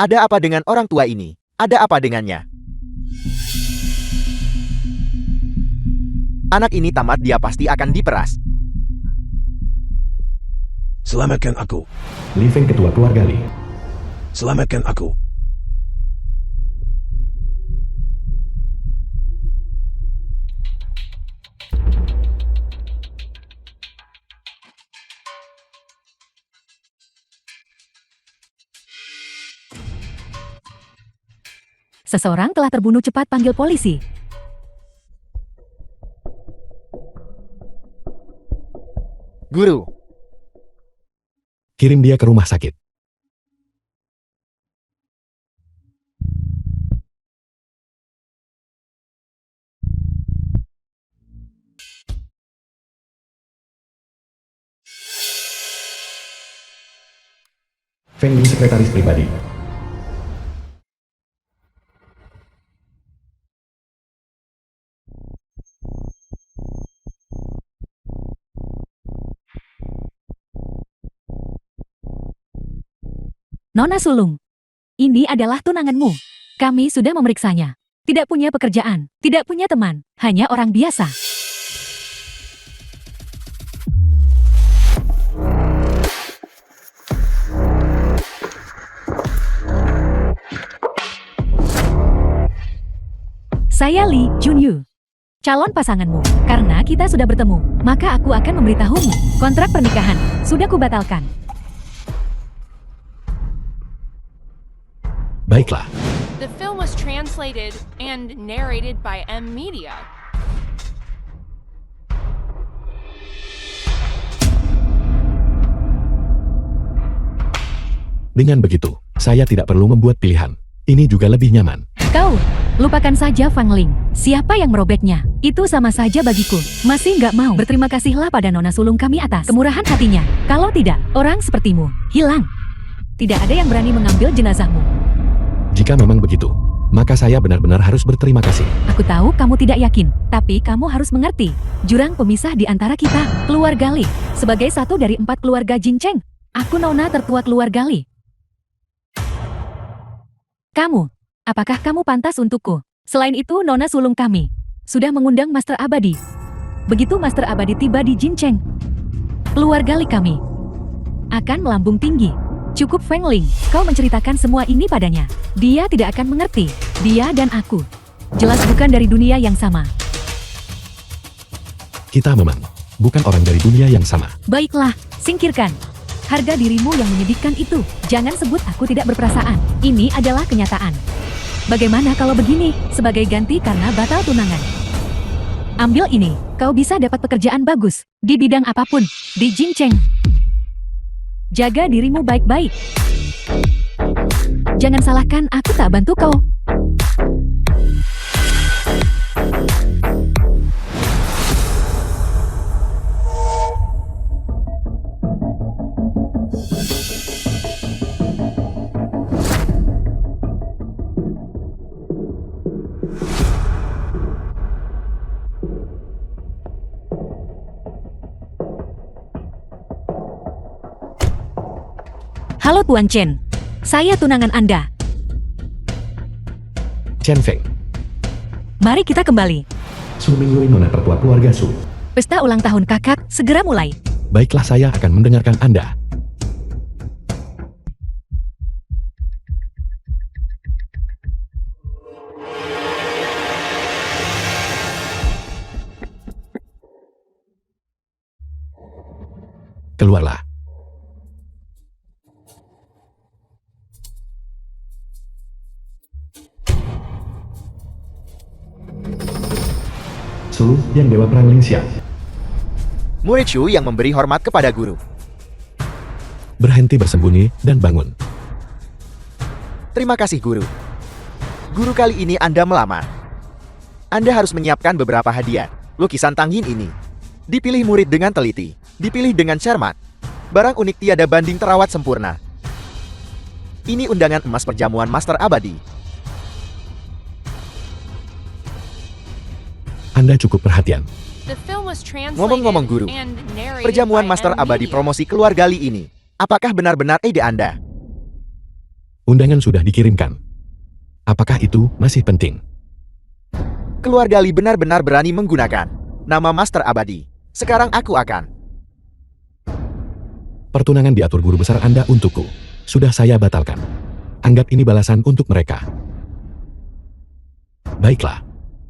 Ada apa dengan orang tua ini? Ada apa dengannya? Anak ini tamat, dia pasti akan diperas. Selamatkan aku. Li Feng, ketua keluarga Li. Selamatkan aku. Seseorang telah terbunuh, cepat panggil polisi. Guru, Kirim dia ke rumah sakit. Feng Li, sekretaris pribadi. Nona Sulung, ini adalah tunanganmu. Kami sudah memeriksanya. Tidak punya pekerjaan, tidak punya teman, hanya orang biasa. Saya Li Junyu, calon pasanganmu. Karena kita sudah bertemu, maka aku akan memberitahumu. Kontrak pernikahan sudah kubatalkan. Baiklah. The film was translated and narrated by M Media. Dengan begitu, saya tidak perlu membuat pilihan. Ini juga lebih nyaman. Kau, lupakan saja Fang Ling. Siapa yang merobeknya? Itu sama saja bagiku. Masih nggak mau? Berterima kasihlah pada Nona Sulung kami atas kemurahan hatinya. Kalau tidak, orang sepertimu hilang. Tidak ada yang berani mengambil jenazahmu. Jika memang begitu, maka saya benar-benar harus berterima kasih. Aku tahu kamu tidak yakin, tapi kamu harus mengerti. Jurang pemisah di antara kita, keluarga Li. Sebagai satu dari 4 keluarga Jincheng, aku nona tertua keluarga Li. Kamu, apakah kamu pantas untukku? Selain itu, Nona Sulung kami sudah mengundang Master Abadi. Begitu Master Abadi tiba di Jincheng, keluarga Li kami akan melambung tinggi. Cukup Feng Ling, kau menceritakan semua ini padanya. Dia tidak akan mengerti. Dia dan aku jelas bukan dari dunia yang sama. Kita memang bukan orang dari dunia yang sama. Baiklah, singkirkan harga dirimu yang menyedihkan itu. Jangan sebut aku tidak berperasaan. Ini adalah kenyataan. Bagaimana kalau begini, sebagai ganti karena batal tunangan? Ambil ini, kau bisa dapat pekerjaan bagus di bidang apapun di Jincheng. Jaga dirimu baik-baik. Jangan salahkan aku tak bantu kau. Halo Tuan Chen, saya tunangan Anda. Chen Feng, Mari kita kembali. Su Mingyue, nona tertua keluarga Su. Pesta ulang tahun kakak segera mulai. Baiklah, saya akan mendengarkan Anda. Keluarlah. Su, yang dewa perang Lingxiang. murid Shu yang memberi hormat kepada guru. Berhenti bersembunyi dan bangun. Terima kasih guru. Guru, kali ini Anda melamar. Anda harus menyiapkan beberapa hadiah. Lukisan Tangyin ini dipilih murid dengan teliti, dipilih dengan cermat. Barang unik tiada banding, terawat sempurna. Ini undangan emas perjamuan Master Abadi. Anda cukup perhatian. The film was translated Ngomong-ngomong guru, and narrated perjamuan by Master M Abadi Media. promosi keluarga Li ini, apakah benar-benar ide Anda? Undangan sudah dikirimkan. Apakah itu masih penting? Keluarga Li benar-benar berani menggunakan nama Master Abadi. Sekarang aku akan. Pertunangan diatur guru besar Anda untukku. Sudah saya batalkan. Anggap ini balasan untuk mereka. Baiklah.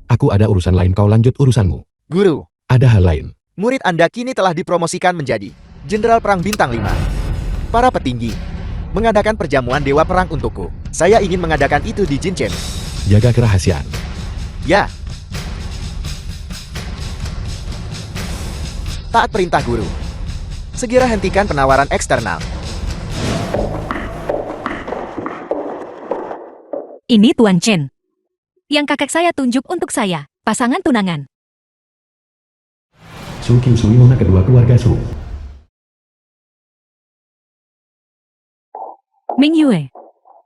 Aku ada urusan lain, kau lanjut urusanmu. Guru, Ada hal lain. murid Anda kini telah dipromosikan menjadi Jenderal Perang Bintang 5. Para petinggi mengadakan perjamuan Dewa Perang untukku. Saya ingin mengadakan itu di Jinchen. Jaga kerahasiaan. Ya. Taat perintah guru. Segera hentikan penawaran eksternal. Ini Tuan Chen. Yang kakek saya tunjuk untuk saya, pasangan tunangan. Su Qiushui nona kedua keluarga Su. Ming Yue.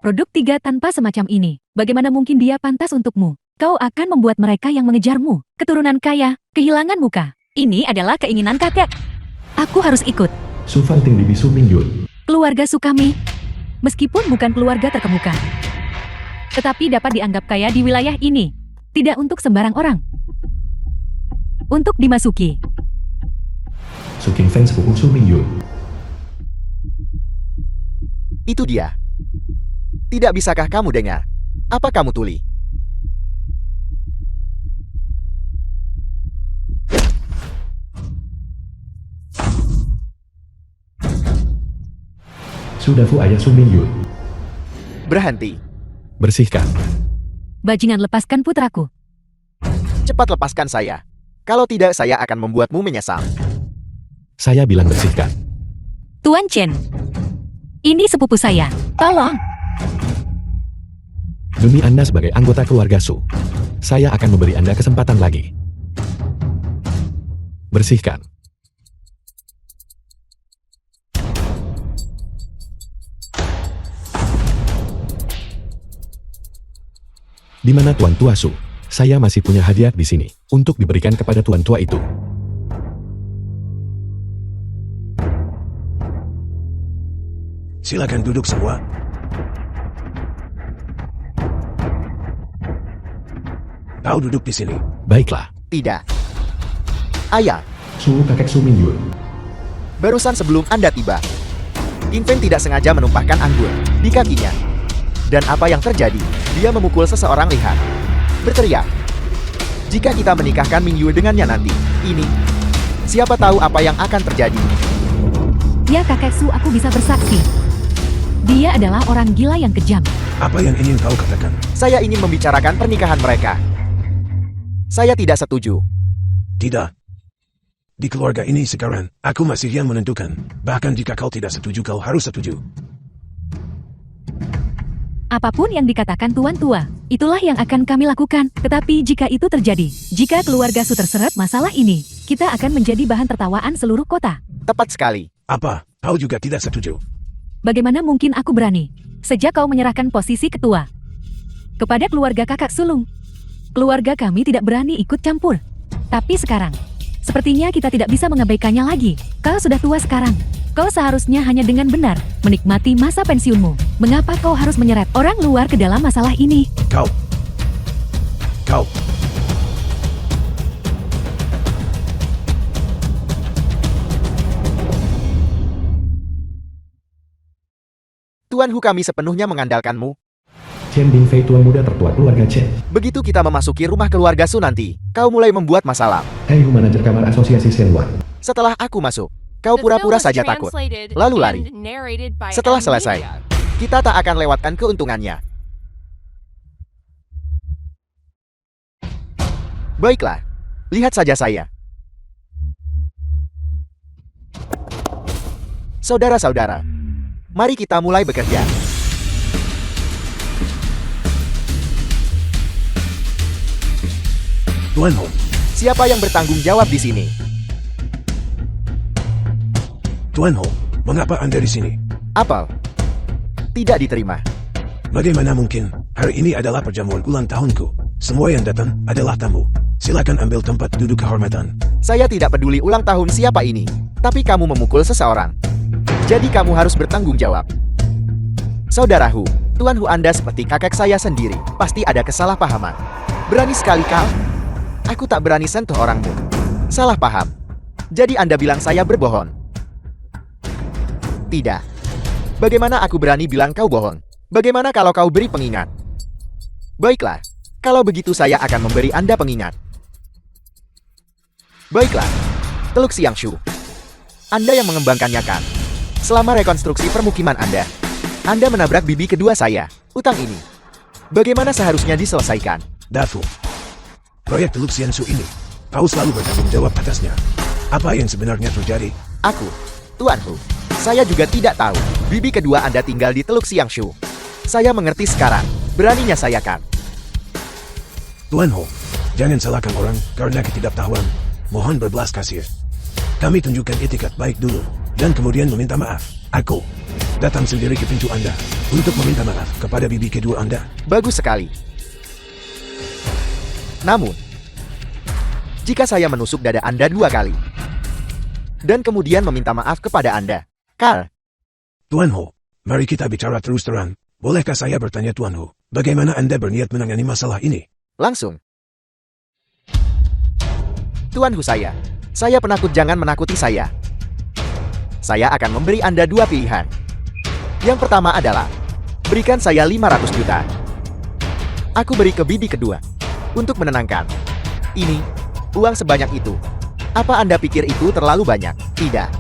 Produk 3 tanpa semacam ini. Bagaimana mungkin dia pantas untukmu? Kau akan membuat mereka yang mengejarmu. Keturunan kaya, kehilangan muka. Ini adalah keinginan kakek. Aku harus ikut. Su Fanting di Bisu Mingyun. Keluarga Su kami, meskipun bukan keluarga terkemuka, tetapi dapat dianggap kaya di wilayah ini. Tidak untuk sembarang orang. Untuk dimasuki. Su Qingfeng sepupu Su Mingyun. Itu dia. Tidak bisakah kamu dengar? Apa kamu tuli? Su Dafu ayah Su Mingyun. Berhenti. Bersihkan. Bajingan, lepaskan putraku. Cepat lepaskan saya. Kalau tidak, saya akan membuatmu menyesal. Saya bilang bersihkan. Tuan Chen. Ini sepupu saya. Tolong. Demi Anda sebagai anggota keluarga Su, saya akan memberi Anda kesempatan lagi. Bersihkan. Di mana Tuan Tua Su? Saya masih punya hadiah di sini untuk diberikan kepada Tuan Tua itu. Silakan duduk semua. Kau duduk di sini. Baiklah. Tidak. Ayah, Su kakek Su Mingyun. barusan sebelum Anda tiba, Infeng tidak sengaja menumpahkan anggur di kakinya. Dan apa yang terjadi? Dia memukul seseorang lihat. Berteriak. Jika kita menikahkan Ming Yue dengannya nanti, ini, siapa tahu apa yang akan terjadi. Ya kakek Su, aku bisa bersaksi. Dia adalah orang gila yang kejam. Apa yang ingin kau katakan? Saya ingin membicarakan pernikahan mereka. Saya tidak setuju. Tidak. Di keluarga ini sekarang, aku masih yang menentukan. Bahkan jika kau tidak setuju, kau harus setuju. Apapun yang dikatakan Tuan Tua, itulah yang akan kami lakukan. Tetapi jika itu terjadi, jika keluarga Su terseret masalah ini, kita akan menjadi bahan tertawaan seluruh kota. Tepat sekali. Apa? Kau juga tidak setuju? Bagaimana mungkin aku berani? Sejak kau menyerahkan posisi ketua kepada keluarga kakak sulung, keluarga kami tidak berani ikut campur. Tapi sekarang, sepertinya kita tidak bisa mengabaikannya lagi. Kau sudah tua sekarang. Kau seharusnya hanya dengan benar menikmati masa pensiunmu. Mengapa kau harus menyeret orang luar ke dalam masalah ini? Kau. Tuan Hu, kami sepenuhnya mengandalkanmu. Chen Bingfei tuan muda tertua keluarga Chen. Begitu kita memasuki rumah keluarga Su nanti, kau mulai membuat masalah. Hei manajer kamar asosiasi Shenwan. Setelah aku masuk, kau The film pura-pura was saja takut. translated Lalu lari. and narrated by Setelah M selesai, Media. kita tak akan lewatkan keuntungannya. Baiklah, lihat saja saya. Saudara-saudara, mari kita mulai bekerja. Tuan Ho. Siapa yang bertanggung jawab di sini? Tuan Ho, mengapa Anda di sini? Apel. Tidak diterima. Bagaimana mungkin? Hari ini adalah perjamuan ulang tahunku. Semua yang datang adalah tamu. Silakan ambil tempat duduk kehormatan. Saya tidak peduli ulang tahun siapa ini, tapi kamu memukul seseorang. Jadi kamu harus bertanggung jawab. Saudara Hu, Tuan Hu, Anda seperti kakek saya sendiri. Pasti ada kesalahpahaman. Berani sekali kau. Aku tak berani sentuh orangmu. Salah paham. Jadi Anda bilang saya berbohong? Tidak. Bagaimana aku berani bilang kau bohong? Bagaimana kalau kau beri pengingat? Baiklah. Kalau begitu saya akan memberi Anda pengingat. Baiklah. Teluk Xiangshu. Anda yang mengembangkannya kan? Selama rekonstruksi permukiman Anda menabrak bibi kedua saya. Utang ini. Bagaimana seharusnya diselesaikan? Dafu. Proyek Teluk Xiangshu ini, kau selalu bertanggung jawab atasnya. Apa yang sebenarnya terjadi? Aku, Tuan Hu. Saya juga tidak tahu. Bibi kedua Anda tinggal di Teluk Xiangshu. Saya mengerti sekarang. Beraninya saya kan? Tuan Ho, jangan salahkan orang karena ketidaktahuan. Mohon berbelas kasih. Kami tunjukkan etikat baik dulu, dan kemudian meminta maaf. Aku datang sendiri ke pintu Anda untuk meminta maaf kepada bibi kedua Anda. Bagus sekali. Namun, jika saya menusuk dada Anda 2 kali, dan kemudian meminta maaf kepada Anda, Carl. Tuan Ho, mari kita bicara terus terang. Bolehkah saya bertanya Tuan Ho, bagaimana Anda berniat menangani masalah ini? Langsung. Tuan Hu, saya penakut, jangan menakuti saya. Saya akan memberi Anda 2 pilihan. Yang pertama adalah, berikan saya 500 juta. Aku beri ke bibi kedua. Untuk menenangkan. Ini, uang sebanyak itu. Apa Anda pikir itu terlalu banyak? Tidak.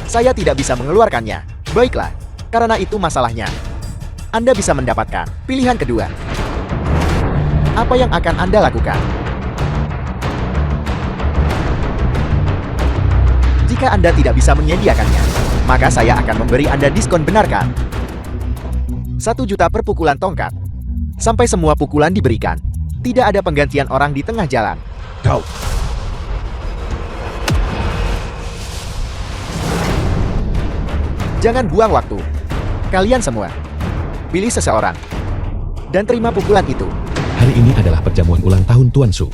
Saya tidak bisa mengeluarkannya. Baiklah, karena itu masalahnya. Anda bisa mendapatkan pilihan kedua. Apa yang akan Anda lakukan? Jika Anda tidak bisa menyediakannya, maka saya akan memberi Anda diskon, benarkan? 1 juta per pukulan tongkat. Sampai semua pukulan diberikan. Tidak ada penggantian orang di tengah jalan. Kau. Jangan buang waktu. Kalian semua, pilih seseorang. Dan terima pukulan itu. Hari ini adalah perjamuan ulang tahun Tuan Su.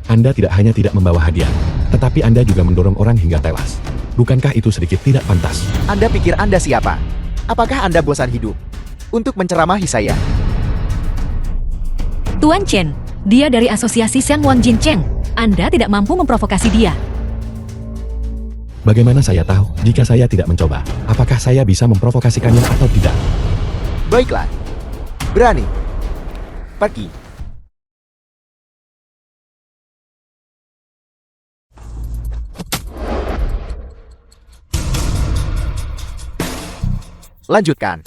Anda tidak hanya tidak membawa hadiah, tetapi Anda juga mendorong orang hingga tewas. Bukankah itu sedikit tidak pantas? Anda pikir Anda siapa? Apakah Anda bosan hidup untuk menceramahi saya? Tuan Chen, dia dari asosiasi Shang Wang Jin Cheng. Anda tidak mampu memprovokasi dia. Bagaimana saya tahu jika saya tidak mencoba? Apakah saya bisa memprovokasikannya atau tidak? Baiklah. Berani. Pergi. Lanjutkan.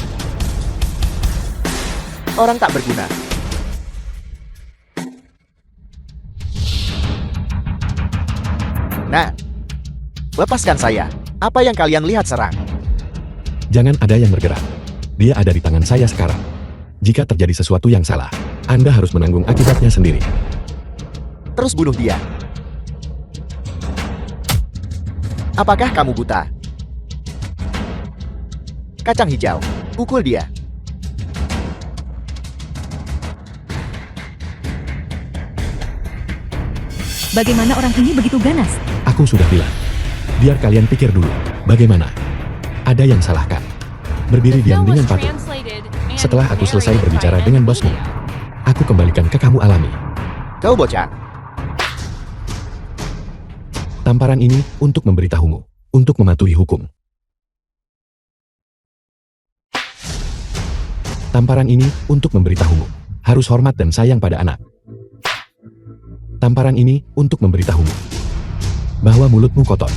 Orang tak berguna. Nah, lepaskan saya. Apa yang kalian lihat, serang? Jangan ada yang bergerak. Dia ada di tangan saya sekarang. Jika terjadi sesuatu yang salah, Anda harus menanggung akibatnya sendiri. Terus bunuh dia. Apakah kamu buta? Kacang hijau, pukul dia. Bagaimana orang ini begitu ganas? Aku sudah bilang. Biar kalian pikir dulu. Bagaimana? Ada yang salahkan. Berdiri diam dengan patuh. Setelah aku selesai berbicara dengan bosmu, aku kembalikan ke kamu alami. Kau bocah. Tamparan ini untuk memberitahumu, untuk mematuhi hukum. Tamparan ini untuk memberitahumu, harus hormat dan sayang pada anak. Tamparan ini untuk memberitahumu, bahwa mulutmu kotor.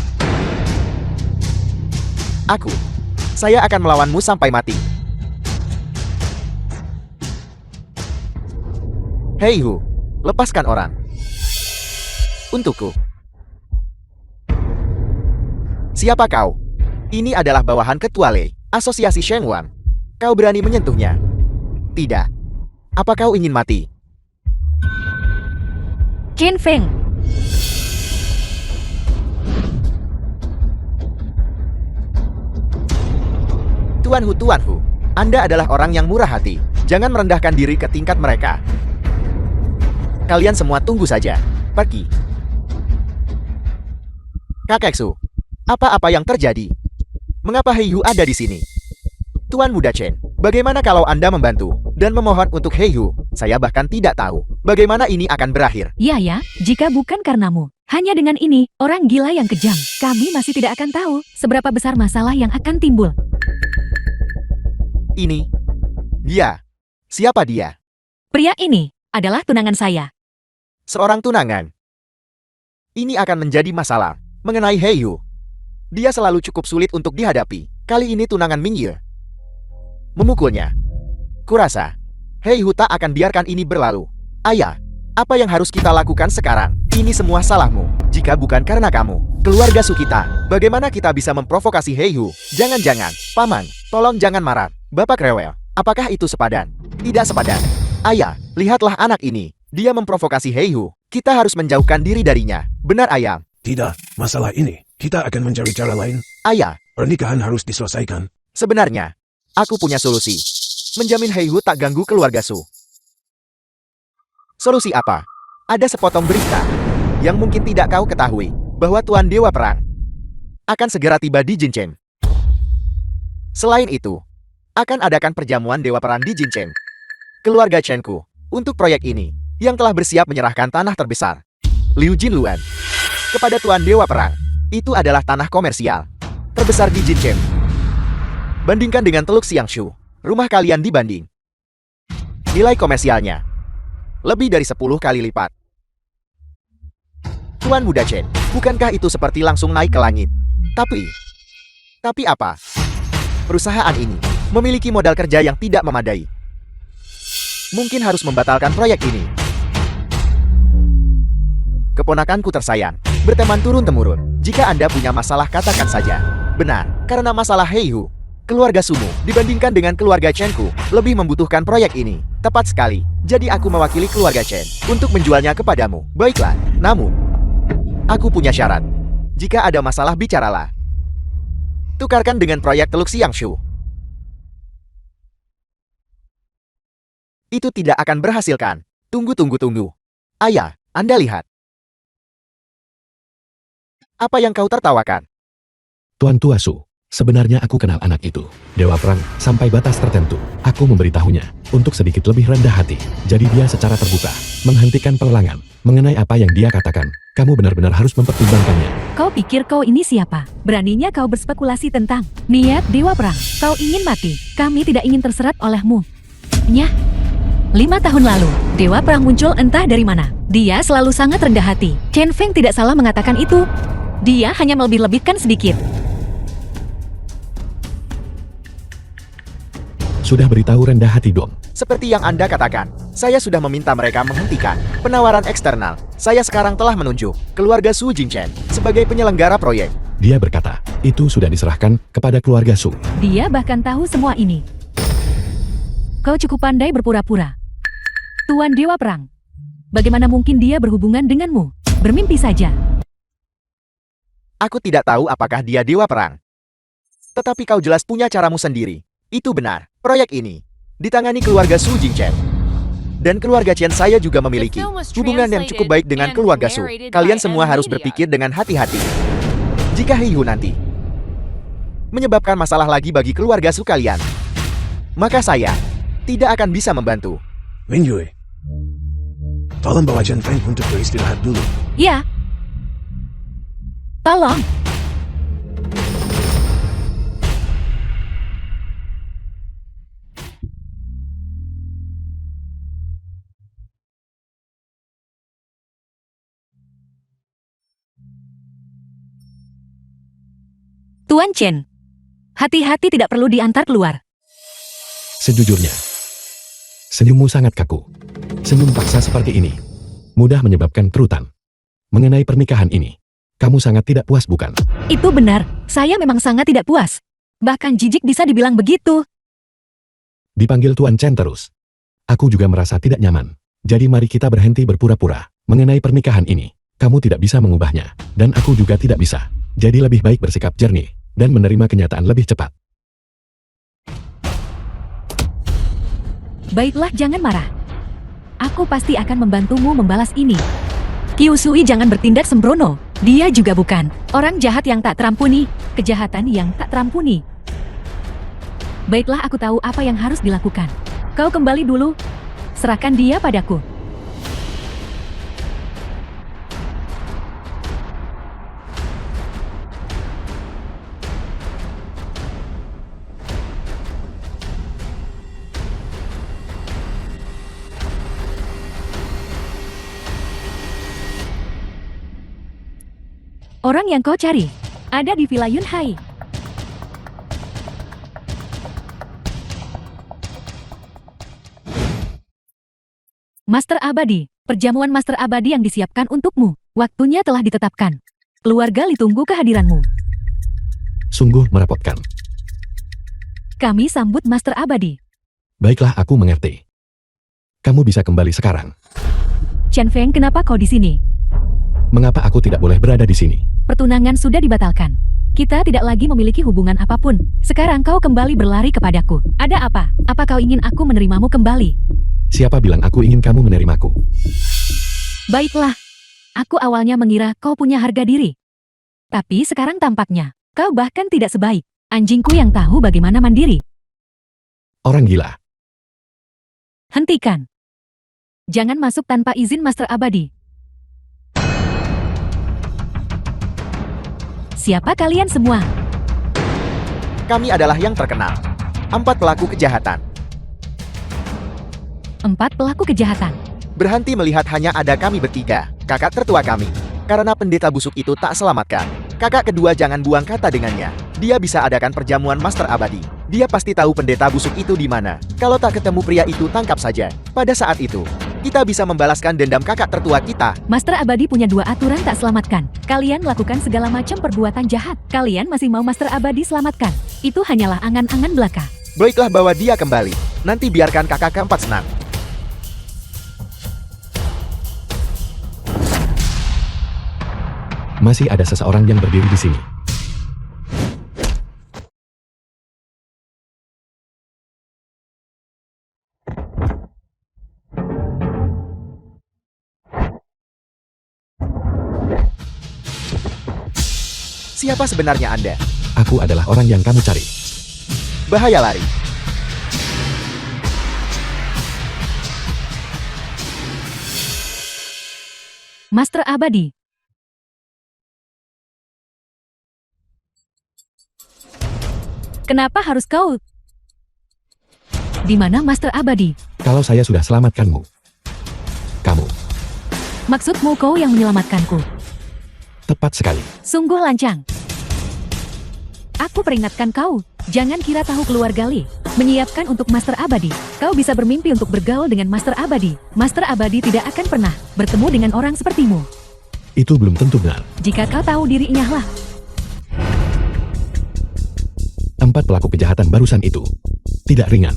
Saya akan melawanmu sampai mati. Hei Hu, lepaskan orang. Untukku. Siapa kau? Ini adalah bawahan Ketua Lei, Asosiasi Sheng Wang. Kau berani menyentuhnya? Tidak. Apa kau ingin mati? Chen Feng. Tuan Hu, Anda adalah orang yang murah hati. Jangan merendahkan diri ke tingkat mereka. Kalian semua tunggu saja. Pergi. Kakek Su, apa-apa yang terjadi? Mengapa Hei Hu ada di sini? Tuan Muda Chen, Bagaimana kalau Anda membantu dan memohon untuk Heihu? Saya bahkan tidak tahu bagaimana ini akan berakhir. Ya, jika bukan karenamu. Hanya dengan ini, orang gila yang kejam, kami masih tidak akan tahu seberapa besar masalah yang akan timbul. Ini. Dia. Siapa dia? Pria ini adalah tunangan saya. Seorang tunangan. Ini akan menjadi masalah mengenai Heihu. Dia selalu cukup sulit untuk dihadapi. Kali ini tunangan Mingye memukulnya. Kurasa Heihu tak akan biarkan ini berlalu. Ayah, apa yang harus kita lakukan sekarang? Ini semua salahmu. Jika bukan karena kamu, keluarga Sukita, bagaimana kita bisa memprovokasi Heihu? Jangan-jangan, Paman, tolong jangan marah. Bapak rewel, apakah itu sepadan? Tidak sepadan. Ayah, lihatlah anak ini. Dia memprovokasi Heihu. Kita harus menjauhkan diri darinya. Benar, Ayah? Tidak, masalah ini. Kita akan mencari cara lain. Ayah, Pernikahan harus diselesaikan. sebenarnya, aku punya solusi. Menjamin Heihu tak ganggu keluarga Su. Solusi apa? Ada sepotong berita yang mungkin tidak kau ketahui, bahwa Tuan Dewa Perang akan segera tiba di Jinchen. Selain itu, akan adakan perjamuan Dewa Perang di Jinchen. Keluarga Chenku, untuk proyek ini, yang telah bersiap menyerahkan tanah terbesar, Liu Jinluan, kepada Tuan Dewa Perang. Itu adalah tanah komersial terbesar di Jinchen. Bandingkan dengan Teluk Xiangshu, rumah kalian dibanding. Nilai komersialnya lebih dari 10 kali lipat. Tuan Muda Chen, bukankah itu seperti langsung naik ke langit? Tapi apa? Perusahaan ini memiliki modal kerja yang tidak memadai. Mungkin harus membatalkan proyek ini. Keponakanku tersayang, berteman turun-temurun. Jika Anda punya masalah, katakan saja. Benar, karena masalah Heihu, keluarga Sumu dibandingkan dengan keluarga Chenku lebih membutuhkan proyek ini. Tepat sekali. Jadi aku mewakili keluarga Chen untuk menjualnya kepadamu. Baiklah, namun aku punya syarat. Jika ada masalah, bicaralah. Tukarkan dengan proyek Teluk Xiangshu. Itu tidak akan berhasilkan. Tunggu. Ayah, Anda lihat. Apa yang kau tertawakan? Tuan Tua Su, sebenarnya aku kenal anak itu. Dewa Perang, sampai batas tertentu. Aku memberitahunya untuk sedikit lebih rendah hati. Jadi dia secara terbuka menghentikan pelelangan. Mengenai apa yang dia katakan, kamu benar-benar harus mempertimbangkannya. Kau pikir kau ini siapa? Beraninya kau berspekulasi tentang niat Dewa Perang. Kau ingin mati. Kami tidak ingin terserat olehmu. Nyah. 5 tahun lalu, Dewa Perang muncul entah dari mana. Dia selalu sangat rendah hati. Chen Feng tidak salah mengatakan itu. Dia hanya melebih-lebihkan sedikit. Sudah beritahu rendah hati dong. Seperti yang Anda katakan, saya sudah meminta mereka menghentikan penawaran eksternal. Saya sekarang telah menunjuk keluarga Su Jingchen sebagai penyelenggara proyek. Dia berkata, itu sudah diserahkan kepada keluarga Su. Dia bahkan tahu semua ini. Kau cukup pandai berpura-pura. Tuan Dewa Perang. Bagaimana mungkin dia berhubungan denganmu? Bermimpi saja. Aku tidak tahu apakah dia Dewa Perang. Tetapi kau jelas punya caramu sendiri. Itu benar. Proyek ini ditangani keluarga Su Jingchen. Dan keluarga Chen saya juga memiliki hubungan yang cukup baik dengan keluarga Su. Kalian semua harus berpikir dengan hati-hati. Jika Heihu nanti menyebabkan masalah lagi bagi keluarga Su kalian, maka saya tidak akan bisa membantu. Mingyue, tolong bawa Chen Feng untuk beristirahat dulu. Ya. Tolong. Tuan Chen, hati-hati tidak perlu diantar keluar. Sejujurnya, senyummu sangat kaku. Senyum paksa seperti ini mudah menyebabkan kerutan. Mengenai pernikahan ini, kamu sangat tidak puas bukan? Itu benar, saya memang sangat tidak puas. Bahkan jijik bisa dibilang begitu. Dipanggil Tuan Chen terus. Aku juga merasa tidak nyaman. Jadi mari kita berhenti berpura-pura. Mengenai pernikahan ini, kamu tidak bisa mengubahnya. Dan aku juga tidak bisa. Jadi lebih baik bersikap jernih dan menerima kenyataan lebih cepat. Baiklah, jangan marah. Aku pasti akan membantumu membalas ini. Kyusui jangan bertindak sembrono. Dia juga bukan orang jahat yang tak terampuni. Kejahatan yang tak terampuni. Baiklah, aku tahu apa yang harus dilakukan. Kau kembali dulu. Serahkan dia padaku. Orang yang kau cari ada di Villa Yunhai. Master Abadi, perjamuan Master Abadi yang disiapkan untukmu. Waktunya telah ditetapkan. Keluarga Li tunggu kehadiranmu. Sungguh merepotkan. Kami sambut Master Abadi. Baiklah, aku mengerti. Kamu bisa kembali sekarang. Chen Feng, kenapa kau di sini? Mengapa aku tidak boleh berada di sini? Pertunangan sudah dibatalkan. Kita tidak lagi memiliki hubungan apapun. Sekarang kau kembali berlari kepadaku. Ada apa? Apa kau ingin aku menerimamu kembali? Siapa bilang aku ingin kamu menerimaku? Baiklah. Aku awalnya mengira kau punya harga diri. Tapi sekarang tampaknya, kau bahkan tidak sebaik anjingku yang tahu bagaimana mandiri. Orang gila. Hentikan. Jangan masuk tanpa izin Master Abadi. Siapa kalian semua? Kami adalah yang terkenal. 4 pelaku kejahatan. 4 pelaku kejahatan. Berhenti melihat hanya ada kami bertiga, kakak tertua kami. Karena pendeta busuk itu tak selamatkan. Kakak kedua jangan buang kata dengannya. Dia bisa adakan perjamuan Master Abadi. Dia pasti tahu pendeta busuk itu di mana. Kalau tak ketemu pria itu, tangkap saja. Pada saat itu, kita bisa membalaskan dendam kakak tertua kita. Master Abadi punya 2 aturan tak selamatkan. Kalian melakukan segala macam perbuatan jahat. Kalian masih mau Master Abadi selamatkan. Itu hanyalah angan-angan belaka. Baiklah, bawa dia kembali. Nanti biarkan kakak keempat senang. Masih ada seseorang yang berdiri di sini. Siapa sebenarnya Anda? Aku adalah orang yang kamu cari. Bahaya lari. Master Abadi. Kenapa harus kau? Di mana Master Abadi? Kalau saya sudah selamatkanmu. Kamu. Maksudmu kau yang menyelamatkanku? Tepat sekali. Sungguh lancang. Aku peringatkan kau, jangan kira tahu keluarga Li. Menyiapkan untuk Master Abadi. Kau bisa bermimpi untuk bergaul dengan Master Abadi. Master Abadi tidak akan pernah bertemu dengan orang sepertimu. Itu belum tentu benar. Jika kau tahu dirinya lah. 4 pelaku kejahatan barusan itu tidak ringan.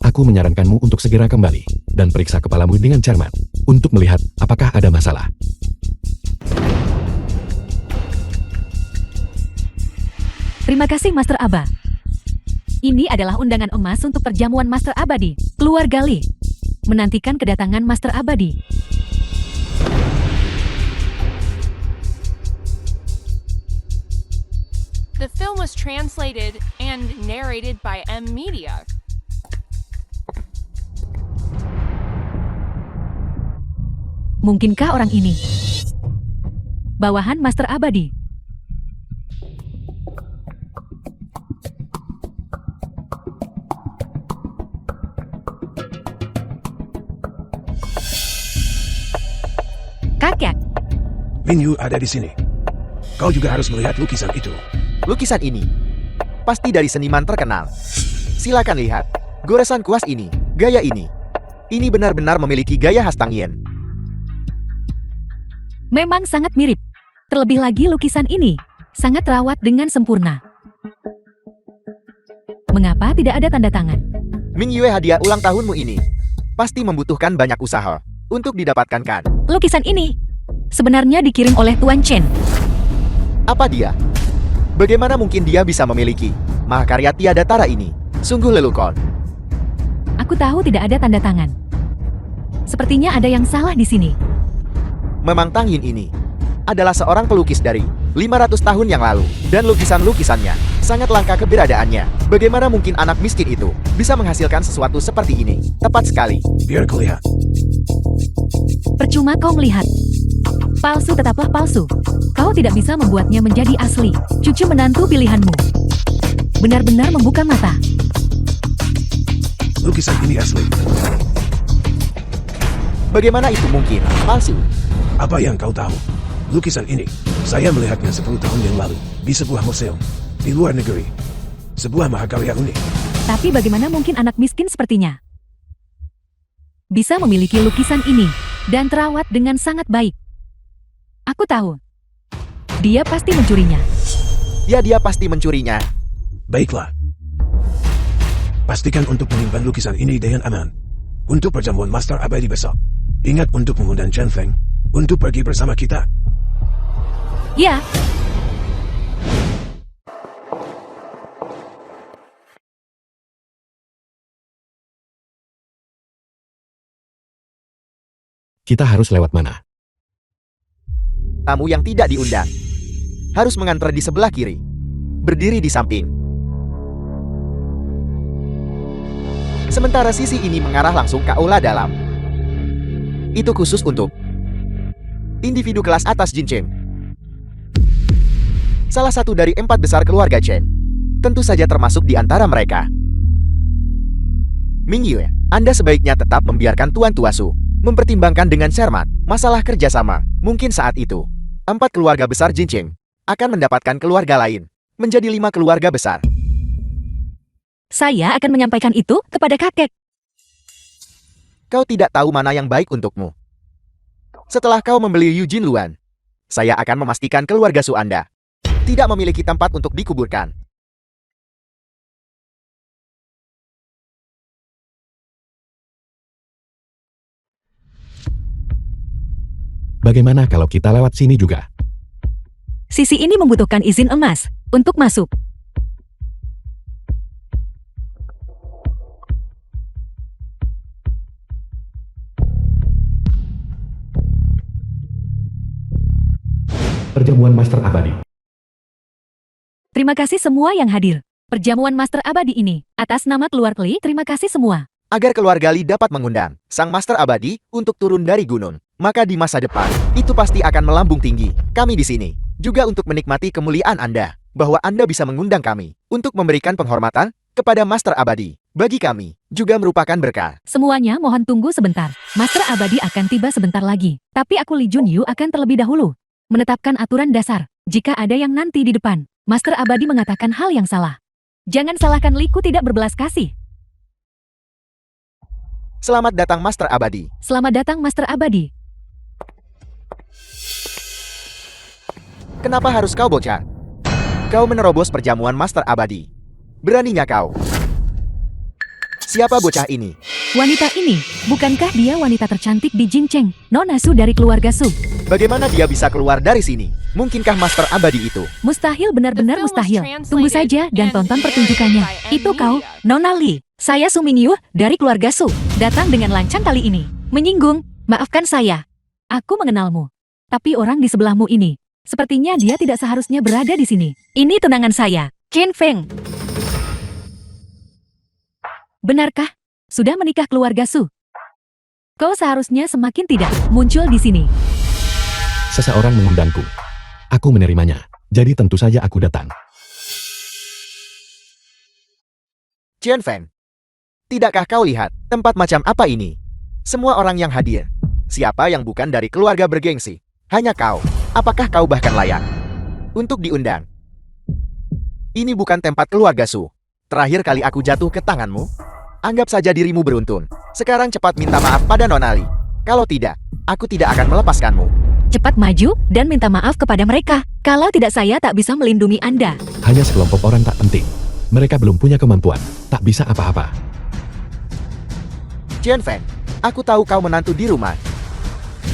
Aku menyarankanmu untuk segera kembali dan periksa kepalamu dengan cermat untuk melihat apakah ada masalah. Terima kasih Master Aba. Ini adalah undangan emas untuk perjamuan Master Abadi. Keluarga Li menantikan kedatangan Master Abadi. The film was translated and narrated by M Media. Mungkinkah orang ini bawahan Master Abadi? Kakek, Minyu ada di sini. Kau juga harus melihat lukisan itu. Lukisan ini pasti dari seniman terkenal. Silakan lihat. Goresan kuas ini, gaya ini. Ini benar-benar memiliki gaya khas Tang Yen. memang sangat mirip. Terlebih lagi lukisan ini sangat terawat dengan sempurna. Mengapa tidak ada tanda tangan? Ming Yue, hadiah ulang tahunmu ini pasti membutuhkan banyak usaha untuk didapatkan kan? Lukisan ini sebenarnya dikirim oleh Tuan Chen. Apa dia? Bagaimana mungkin dia bisa memiliki mahakarya tiada tara ini? Sungguh lelucon. Aku tahu tidak ada tanda tangan. Sepertinya ada yang salah di sini. Memang Tang Yin ini adalah seorang pelukis dari 500 tahun yang lalu, dan lukisan-lukisannya sangat langka keberadaannya. Bagaimana mungkin anak miskin itu bisa menghasilkan sesuatu seperti ini? Tepat sekali. Biar ku lihat. Percuma kau melihat. Palsu tetaplah palsu. Kau tidak bisa membuatnya menjadi asli. Cucu menantu pilihanmu. Benar-benar membuka mata. Lukisan ini asli. Bagaimana itu mungkin? Palsu. Apa yang kau tahu? Lukisan ini, saya melihatnya 10 tahun yang lalu di sebuah museum di luar negeri. Sebuah mahakarya unik. Tapi bagaimana mungkin anak miskin sepertinya bisa memiliki lukisan ini dan terawat dengan sangat baik? Aku tahu. Dia pasti mencurinya. Ya, dia pasti mencurinya. Baiklah. Pastikan untuk menyimpan lukisan ini dengan aman. Untuk perjamuan Master Abadi besok. Ingat untuk mengundang Chen Feng untuk pergi bersama kita. Ya, Kita harus lewat mana? Tamu yang tidak diundang harus mengantar di sebelah kiri. Berdiri di samping. Sementara sisi ini mengarah langsung ke aula dalam. Itu khusus untuk individu kelas atas Jincheng. Salah satu dari 4 besar keluarga Chen. Tentu saja termasuk di antara mereka. Ming Yue, Anda sebaiknya tetap membiarkan Tuan Tuasu mempertimbangkan dengan cermat masalah kerjasama. Mungkin saat itu 4 keluarga besar Jincheng akan mendapatkan keluarga lain menjadi 5 keluarga besar. saya akan menyampaikan itu kepada kakek. Kau tidak tahu mana yang baik untukmu. Setelah kau membeli Eugene Luan, saya akan memastikan keluarga Su Anda tidak memiliki tempat untuk dikuburkan. Bagaimana kalau kita lewat sini juga? Sisi ini membutuhkan izin emas untuk masuk. Perjamuan Master Abadi. Terima kasih semua yang hadir. Perjamuan Master Abadi ini, atas nama keluarga Li, terima kasih semua. Agar keluarga Li dapat mengundang Sang Master Abadi untuk turun dari gunung, maka di masa depan, itu pasti akan melambung tinggi. Kami di sini juga untuk menikmati kemuliaan Anda, bahwa Anda bisa mengundang kami untuk memberikan penghormatan kepada Master Abadi. Bagi kami, juga merupakan berkah. Semuanya mohon tunggu sebentar. Master Abadi akan tiba sebentar lagi. Tapi aku Li Junyu akan terlebih dahulu menetapkan aturan dasar. Jika ada yang nanti di depan, Master Abadi mengatakan hal yang salah, jangan salahkan Liku tidak berbelas kasih. Selamat datang Master Abadi. Selamat datang Master Abadi. Kenapa harus kau bocah? Kau menerobos perjamuan Master Abadi. Beraninya kau? Siapa bocah ini? Wanita ini, bukankah dia wanita tercantik di Jincheng, Nona Su dari keluarga Su? Bagaimana dia bisa keluar dari sini? Mungkinkah Master Abadi itu? Mustahil, benar-benar mustahil. Tunggu saja dan tonton pertunjukannya. Itu kau, Nona Li. Saya Su Mingyu dari keluarga Su. Datang dengan lancang kali ini. Menyinggung, maafkan saya. Aku mengenalmu. Tapi orang di sebelahmu ini, sepertinya dia tidak seharusnya berada di sini. Ini tunangan saya, Chen Feng. Benarkah? Sudah menikah keluarga Su? Kau seharusnya semakin tidak muncul di sini. Seseorang mengundangku. Aku menerimanya. Jadi tentu saja aku datang. Chen Feng. Tidakkah kau lihat tempat macam apa ini? Semua orang yang hadir. Siapa yang bukan dari keluarga bergengsi? Hanya kau. Apakah kau bahkan layak untuk diundang? Ini bukan tempat keluarga Su. Terakhir kali aku jatuh ke tanganmu. Anggap saja dirimu beruntun. Sekarang cepat minta maaf pada Nona Li. Kalau tidak, aku tidak akan melepaskanmu. Cepat maju dan minta maaf kepada mereka. Kalau tidak, saya tak bisa melindungi Anda. Hanya sekelompok orang tak penting. Mereka belum punya kemampuan. Tak bisa apa-apa. Chen Feng, aku tahu kau menantu di rumah.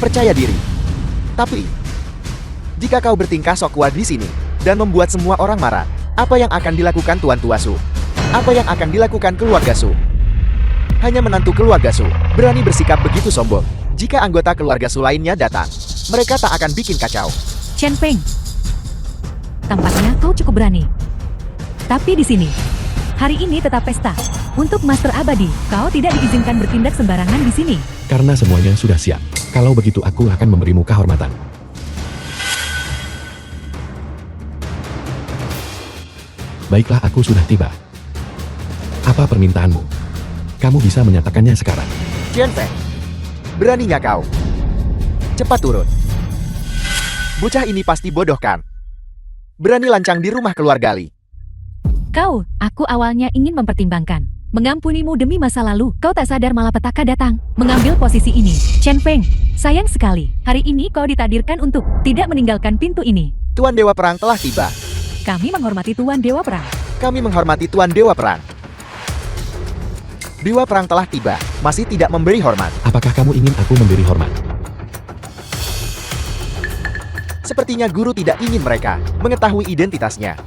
Percaya diri. Tapi, jika kau bertingkah sok kuat di sini dan membuat semua orang marah, apa yang akan dilakukan Tuan Tua Su? Apa yang akan dilakukan keluarga Su? Hanya menantu keluarga Su berani bersikap begitu sombong. Jika anggota keluarga Su lainnya datang, mereka tak akan bikin kacau. Chen Feng, Tampaknya kau cukup berani. Tapi di sini, hari ini tetap pesta. Untuk Master Abadi, kau tidak diizinkan bertindak sembarangan di sini. Karena semuanya sudah siap. Kalau begitu aku akan memberimu kehormatan. Baiklah, aku sudah tiba. Apa permintaanmu? Kamu bisa menyatakannya sekarang. Chen Feng, beraninya kau? Cepat turun. Bocah ini pasti bodoh kan? Berani lancang di rumah keluarga Li. Kau, aku awalnya ingin mempertimbangkan mengampunimu demi masa lalu. Kau tak sadar malapetaka datang, mengambil posisi ini. Chen Feng, sayang sekali. Hari ini kau ditakdirkan untuk tidak meninggalkan pintu ini. Tuan Dewa Perang telah tiba. Kami menghormati Tuan Dewa Perang. Kami menghormati Tuan Dewa Perang. Dewa Perang telah tiba, masih tidak memberi hormat. Apakah kamu ingin aku memberi hormat? Sepertinya guru tidak ingin mereka mengetahui identitasnya.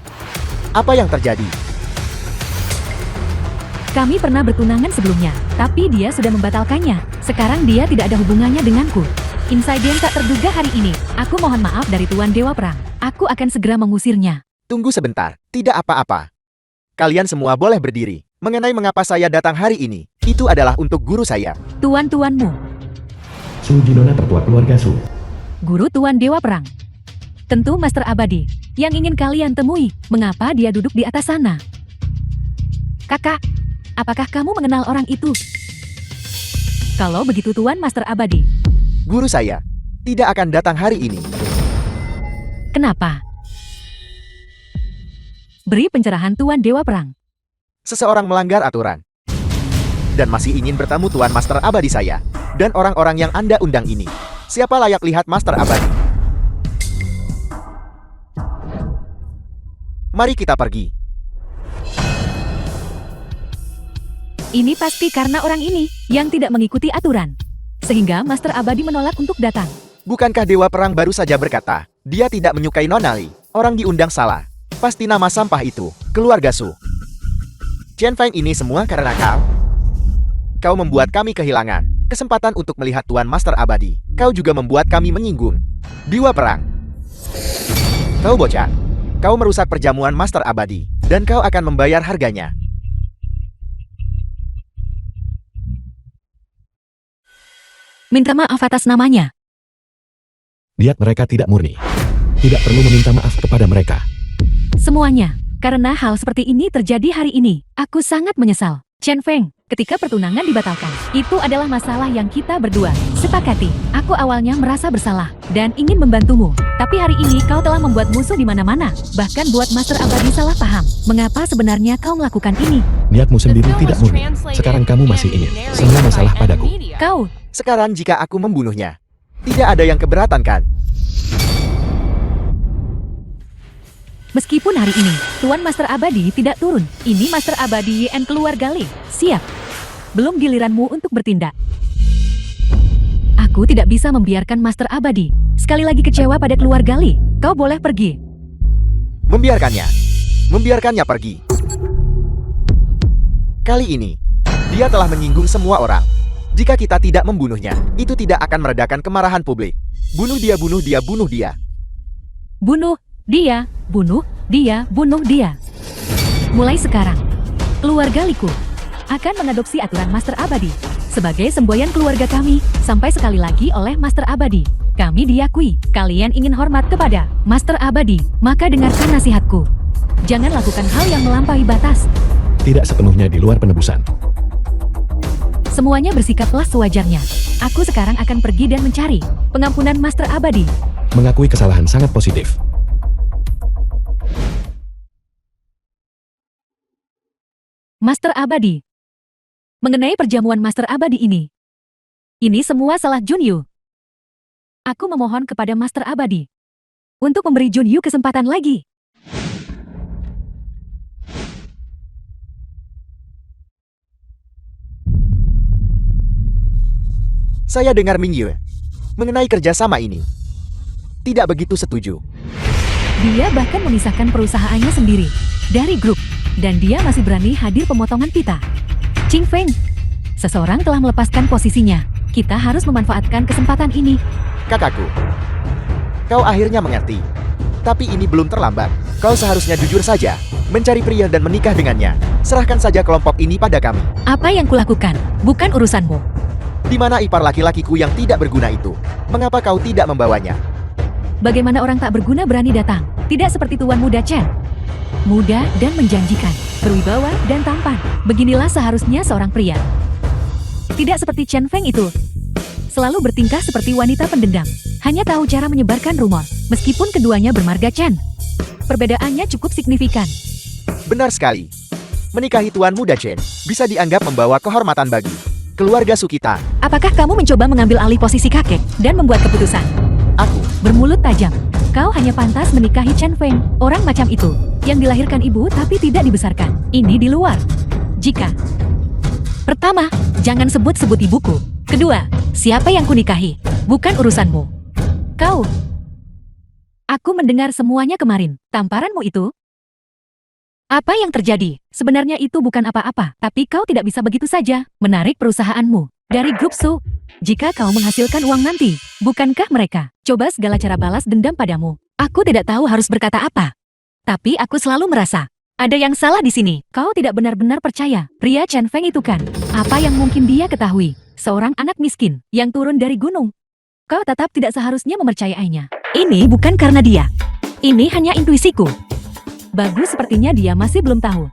Apa yang terjadi? Kami pernah bertunangan sebelumnya, tapi dia sudah membatalkannya. Sekarang dia tidak ada hubungannya denganku. Insiden tak terduga hari ini. Aku mohon maaf dari Tuan Dewa Perang. Aku akan segera mengusirnya. Tunggu sebentar, tidak apa-apa. Kalian semua boleh berdiri. Mengenai mengapa saya datang hari ini, itu adalah untuk guru saya. Tuan-tuanmu, Su Ginona tertua keluarga Su. guru Tuan Dewa Perang. Tentu Master Abadi yang ingin kalian temui. Mengapa dia duduk di atas sana? Kakak, apakah kamu mengenal orang itu? Kalau begitu Tuan Master Abadi, Guru saya tidak akan datang hari ini. kenapa? Beri pencerahan Tuan Dewa Perang. Seseorang melanggar aturan dan masih ingin bertemu Tuan Master Abadi saya dan orang-orang yang Anda undang ini. Siapa layak lihat Master Abadi? Mari kita pergi. Ini pasti karena orang ini yang tidak mengikuti aturan. Sehingga Master Abadi menolak untuk datang. Bukankah Dewa Perang baru saja berkata, dia tidak menyukai Nona Li? Orang diundang salah. Pasti nama sampah itu, keluarga Su. Chen Feng, ini semua karena kau. Kau membuat kami kehilangan kesempatan untuk melihat Tuan Master Abadi. Kau juga membuat kami menyinggung Dewa Perang. Kau bocah. Kau merusak perjamuan Master Abadi, dan kau akan membayar harganya. Minta maaf atas namanya. Lihat, mereka tidak murni. Tidak perlu meminta maaf kepada mereka. Semuanya. Karena hal seperti ini terjadi hari ini. Aku sangat menyesal. Chen Feng, ketika pertunangan dibatalkan, itu adalah masalah yang kita berdua sepakati. Aku awalnya merasa bersalah dan ingin membantumu. Tapi hari ini kau telah membuat musuh di mana-mana. Bahkan buat Master Abadi salah paham. Mengapa sebenarnya kau melakukan ini? Niatmu sendiri tidak murni. Sekarang kamu masih ingin semua masalah padaku. Kau, Sekarang jika aku membunuhnya, tidak ada yang keberatan kan? meskipun hari ini Tuan Master Abadi tidak turun, ini Master Abadi and keluarga Li. Siap. Belum giliranmu untuk bertindak. Aku tidak bisa membiarkan Master Abadi sekali lagi kecewa pada keluarga Li. Kau boleh pergi. Membiarkannya pergi. Kali ini, dia telah menyinggung semua orang. Jika kita tidak membunuhnya, itu tidak akan meredakan kemarahan publik. Bunuh dia, bunuh dia, bunuh dia. Bunuh dia, bunuh dia, bunuh dia. Mulai sekarang, keluarga Liku akan mengadopsi aturan Master Abadi. Sebagai semboyan keluarga kami, sampai sekali lagi oleh Master Abadi, kami diakui. Kalian ingin hormat kepada Master Abadi, maka dengarkan nasihatku. Jangan lakukan hal yang melampaui batas. Tidak sepenuhnya di luar penebusan. Semuanya bersikaplah sewajarnya. Aku sekarang akan pergi dan mencari pengampunan Master Abadi. Mengakui kesalahan sangat positif. Master Abadi. Mengenai perjamuan Master Abadi ini semua salah Junyu. Aku memohon kepada Master Abadi untuk memberi Junyu kesempatan lagi. Saya dengar Mingyue mengenai kerjasama ini. Tidak begitu setuju. Dia bahkan memisahkan perusahaannya sendiri dari grup. Dan dia masih berani hadir pemotongan pita. Qing Feng, seseorang telah melepaskan posisinya. Kita harus memanfaatkan kesempatan ini. Kakakku, kau akhirnya mengerti. Tapi ini belum terlambat. Kau seharusnya jujur saja, mencari pria dan menikah dengannya. Serahkan saja kelompok ini pada kami. Apa yang kulakukan? Bukan urusanmu. Di mana ipar laki-lakiku yang tidak berguna itu? Mengapa kau tidak membawanya? Bagaimana orang tak berguna berani datang? Tidak seperti tuan muda Chen. Muda dan menjanjikan, berwibawa dan tampan. Beginilah seharusnya seorang pria. Tidak seperti Chen Feng itu. Selalu bertingkah seperti wanita pendendam. Hanya tahu cara menyebarkan rumor, meskipun keduanya bermarga Chen. Perbedaannya cukup signifikan. Benar sekali. Menikahi tuan muda Chen bisa dianggap membawa kehormatan bagi keluarga Su kita. Apakah kamu mencoba mengambil alih posisi kakek dan membuat keputusan? Aku, Bermulut tajam. Kau hanya pantas menikahi Chen Feng, orang macam itu, yang dilahirkan ibu tapi tidak dibesarkan. Ini di luar. Jika pertama, jangan sebut-sebut ibuku. Kedua, siapa yang kunikahi? Bukan urusanmu. Kau. Aku mendengar semuanya kemarin. Tamparanmu itu. Apa yang terjadi? Sebenarnya itu bukan apa-apa, tapi kau tidak bisa begitu saja menarik perusahaanmu dari grup Su. Jika kau menghasilkan uang nanti, bukankah mereka coba segala cara balas dendam padamu? Aku tidak tahu harus berkata apa. Tapi aku selalu merasa ada yang salah di sini. Kau tidak benar-benar percaya pria Chen Feng itu kan? Apa yang mungkin dia ketahui? Seorang anak miskin yang turun dari gunung. Kau tetap tidak seharusnya mempercayainya. Ini bukan karena dia. Ini hanya intuisiku. Bagus, sepertinya dia masih belum tahu.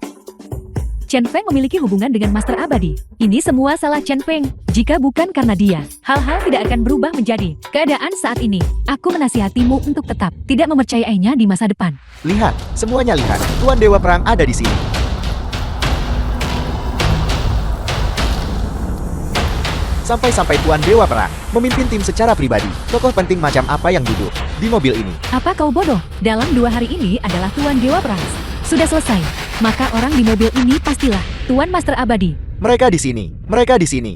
Chen Feng memiliki hubungan dengan Master Abadi. Ini semua salah Chen Feng. Jika bukan karena dia, hal-hal tidak akan berubah menjadi keadaan saat ini. Aku menasihatimu untuk tetap tidak mempercayainya di masa depan. lihat, semuanya lihat. Tuan Dewa Perang ada di sini. Sampai-sampai Tuan Dewa Perang memimpin tim secara pribadi. Tokoh penting macam apa yang duduk di mobil ini? Apa kau bodoh? Dalam 2 hari ini adalah Tuan Dewa Perang. Sudah selesai. Maka orang di mobil ini pastilah Tuan Master Abadi. Mereka di sini. Mereka di sini.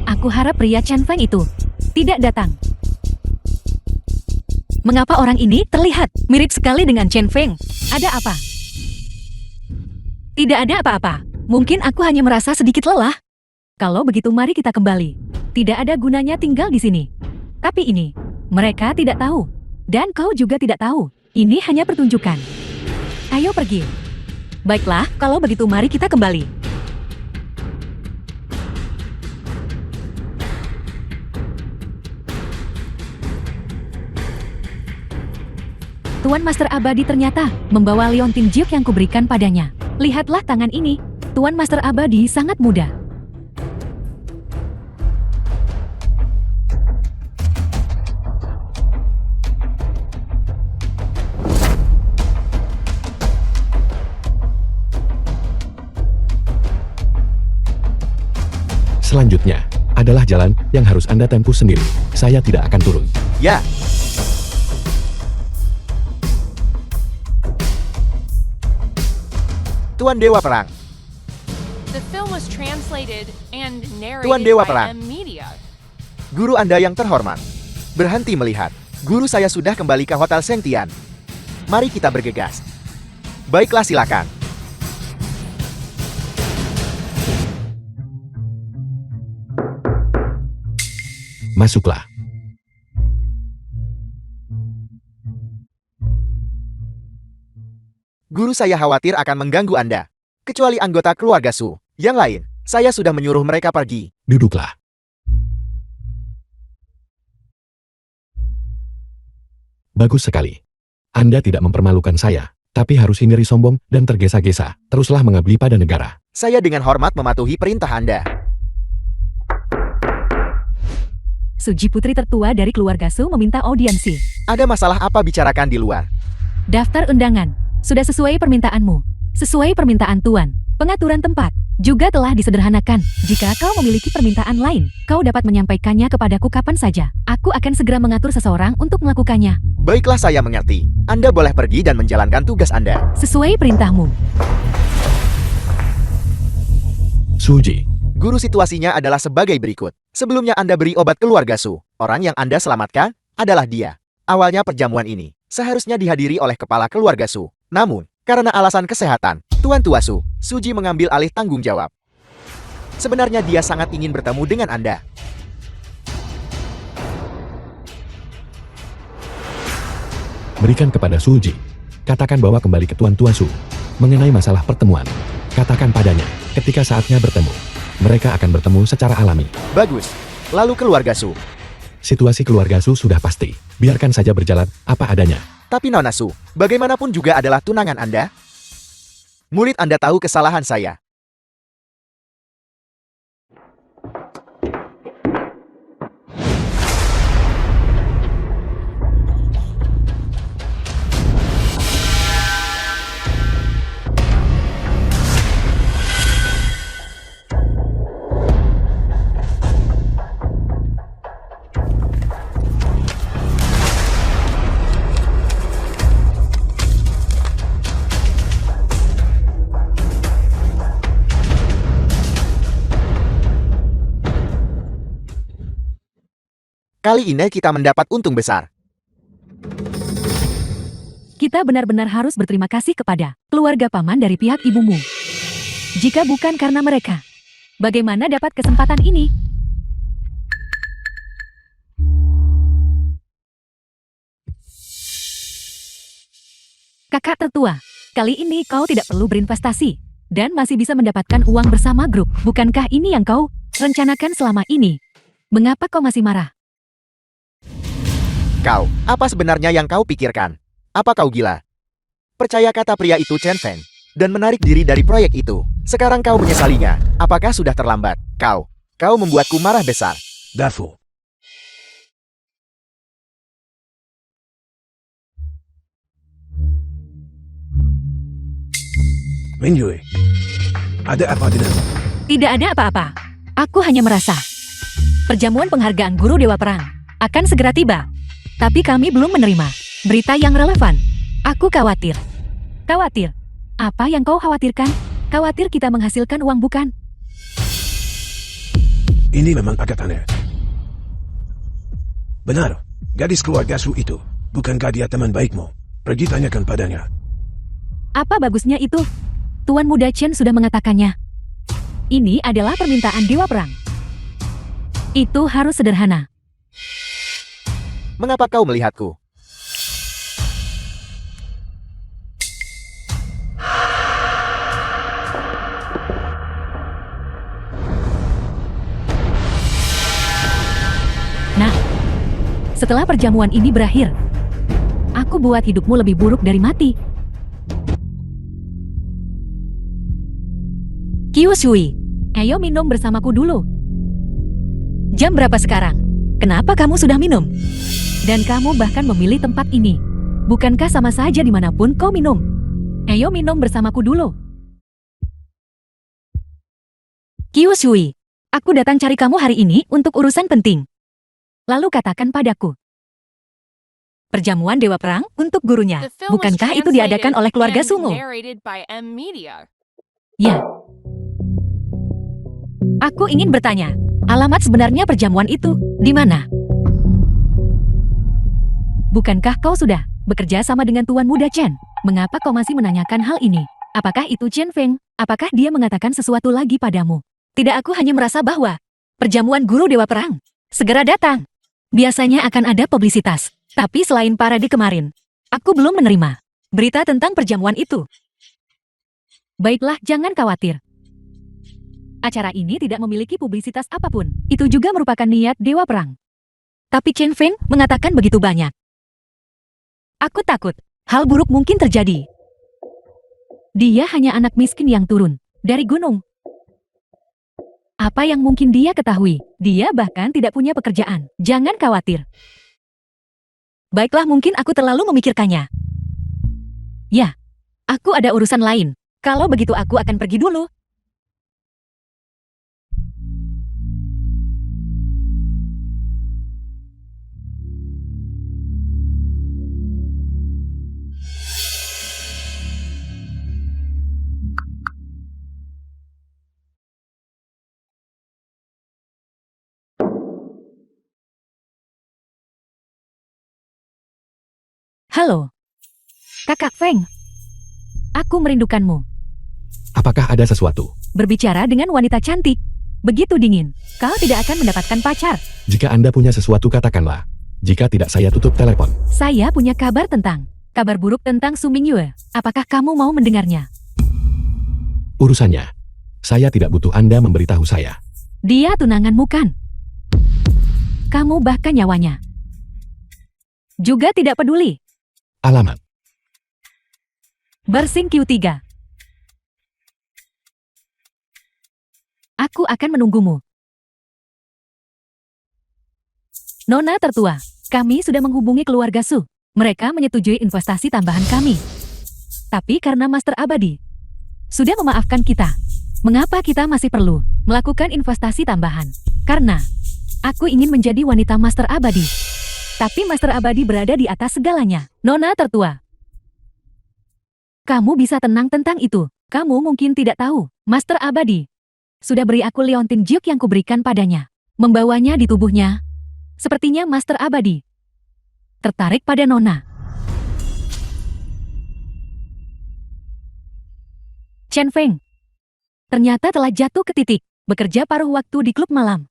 Aku harap pria Chen Feng itu tidak datang. Mengapa orang ini terlihat mirip sekali dengan Chen Feng? Ada apa? Tidak ada apa-apa. Mungkin aku hanya merasa sedikit lelah. Kalau begitu mari kita kembali. Tidak ada gunanya tinggal di sini. Tapi ini, mereka tidak tahu. Dan kau juga tidak tahu. Ini hanya pertunjukan. Ayo pergi. Baiklah, kalau begitu mari kita kembali. Tuan Master Abadi ternyata membawa liontin Jiuk yang kuberikan padanya. Lihatlah tangan ini. Tuan Master Abadi sangat muda. Selanjutnya adalah jalan yang harus Anda tempuh sendiri. Saya tidak akan turun. Ya. Tuan Dewa Perang. The film was translated and Tuan narrated Dewa by Perang. M Media. Guru Anda yang terhormat. Berhenti melihat. Guru saya sudah kembali ke Hotel Sengtian. Mari kita bergegas. Baiklah, silakan. Masuklah. Guru saya khawatir akan mengganggu Anda. Kecuali anggota keluarga Su. Yang lain, saya sudah menyuruh mereka pergi. Duduklah. Bagus sekali. Anda tidak mempermalukan saya, tapi harus hindari sombong dan tergesa-gesa. Teruslah mengabdi pada negara. Saya dengan hormat mematuhi perintah Anda. Suji putri tertua dari keluarga Su meminta audiensi. Ada masalah apa bicarakan di luar? Daftar undangan. Sudah sesuai permintaanmu. Sesuai permintaan Tuan. Pengaturan tempat juga telah disederhanakan. Jika kau memiliki permintaan lain, kau dapat menyampaikannya kepadaku kapan saja. Aku akan segera mengatur seseorang untuk melakukannya. Baiklah, saya mengerti. Anda boleh pergi dan menjalankan tugas Anda. Sesuai perintahmu. Suji, Guru, situasinya adalah sebagai berikut. Sebelumnya Anda beri obat keluarga Su. Orang yang Anda selamatkan adalah dia. Awalnya perjamuan ini seharusnya dihadiri oleh kepala keluarga Su. Namun, karena alasan kesehatan, Tuan Tua Su, Suji mengambil alih tanggung jawab. Sebenarnya dia sangat ingin bertemu dengan Anda. Berikan kepada Suji. Katakan bahwa kembali ke Tuan Tua Su. Mengenai masalah pertemuan, katakan padanya, ketika saatnya bertemu, mereka akan bertemu secara alami. Bagus. Lalu keluarga Su. Situasi keluarga Su sudah pasti. Biarkan saja berjalan apa adanya. Tapi Nona Su, bagaimanapun juga adalah tunangan Anda. Murid Anda tahu kesalahan saya. Kali ini kita mendapat untung besar. Kita benar-benar harus berterima kasih kepada keluarga paman dari pihak ibumu. Jika bukan karena mereka, bagaimana dapat kesempatan ini? Kakak tertua, kali ini kau tidak perlu berinvestasi dan masih bisa mendapatkan uang bersama grup. Bukankah ini yang kau rencanakan selama ini? Mengapa kau masih marah? Kau, apa sebenarnya yang kau pikirkan? Apa kau gila? Percaya kata pria itu Chen Feng, dan menarik diri dari proyek itu. Sekarang kau menyesalinya. Apakah sudah terlambat? Kau membuatku marah besar. Dafu. Mingyue. Ada apa denganmu? Tidak ada apa-apa. Aku hanya merasa perjamuan penghargaan Guru Dewa Perang akan segera tiba. Tapi kami belum menerima berita yang relevan. Aku khawatir. Khawatir? Apa yang kau khawatirkan? Khawatir kita menghasilkan uang bukan? Ini memang agak aneh. Benar, gadis keluarga Su itu. Bukankah dia teman baikmu? Pergi tanyakan padanya. Apa bagusnya itu? Tuan Muda Chen sudah mengatakannya. Ini adalah permintaan Dewa Perang. Itu harus sederhana. Mengapa kau melihatku? Nah, setelah perjamuan ini berakhir, aku buat hidupmu lebih buruk dari mati. Qiu Shui, ayo minum bersamaku dulu. Jam berapa sekarang? Kenapa kamu sudah minum? Dan kamu bahkan memilih tempat ini. Bukankah sama saja dimanapun kau minum? Ayo minum bersamaku dulu. Qiu Shui, aku datang cari kamu hari ini untuk urusan penting. Lalu katakan padaku. Perjamuan Dewa Perang untuk gurunya. The film was Bukankah itu diadakan oleh keluarga translated Sungu? and narrated by M Media. Ya. Aku ingin bertanya, alamat sebenarnya perjamuan itu di mana? Bukankah kau sudah bekerja sama dengan Tuan Muda Chen? Mengapa kau masih menanyakan hal ini? Apakah itu Chen Feng? Apakah dia mengatakan sesuatu lagi padamu? Tidak, aku hanya merasa bahwa perjamuan Guru Dewa Perang segera datang. Biasanya akan ada publisitas. Tapi selain parade kemarin, aku belum menerima berita tentang perjamuan itu. Baiklah, jangan khawatir. Acara ini tidak memiliki publisitas apapun. Itu juga merupakan niat Dewa Perang. Tapi Chen Feng mengatakan begitu banyak. Aku takut hal buruk mungkin terjadi. Dia hanya anak miskin yang turun dari gunung. Apa yang mungkin dia ketahui? Dia bahkan tidak punya pekerjaan. Jangan khawatir. Baiklah, mungkin aku terlalu memikirkannya. Ya, aku ada urusan lain. Kalau begitu aku akan pergi dulu. Halo, Kakak Feng. Aku merindukanmu. Apakah ada sesuatu? Berbicara dengan wanita cantik, begitu dingin. Kau tidak akan mendapatkan pacar. Jika Anda punya sesuatu katakanlah. Jika tidak saya tutup telepon. Saya punya kabar buruk tentang Su Mingyue. Apakah kamu mau mendengarnya? Urusannya. Saya tidak butuh Anda memberitahu saya. Dia tunanganmu kan? Kamu bahkan nyawanya juga tidak peduli. Alamat. Bersing Q3. Aku akan menunggumu. Nona tertua, kami sudah menghubungi keluarga Su. Mereka menyetujui investasi tambahan kami. Tapi karena Master Abadi sudah memaafkan kita, mengapa kita masih perlu melakukan investasi tambahan? Karena aku ingin menjadi wanita Master Abadi. Tapi Master Abadi berada di atas segalanya. Nona tertua, kamu bisa tenang tentang itu. Kamu mungkin tidak tahu, Master Abadi sudah beri aku Leontin Juk yang kuberikan padanya. Membawanya di tubuhnya. Sepertinya Master Abadi tertarik pada Nona. Chen Feng ternyata telah jatuh ke titik bekerja paruh waktu di klub malam.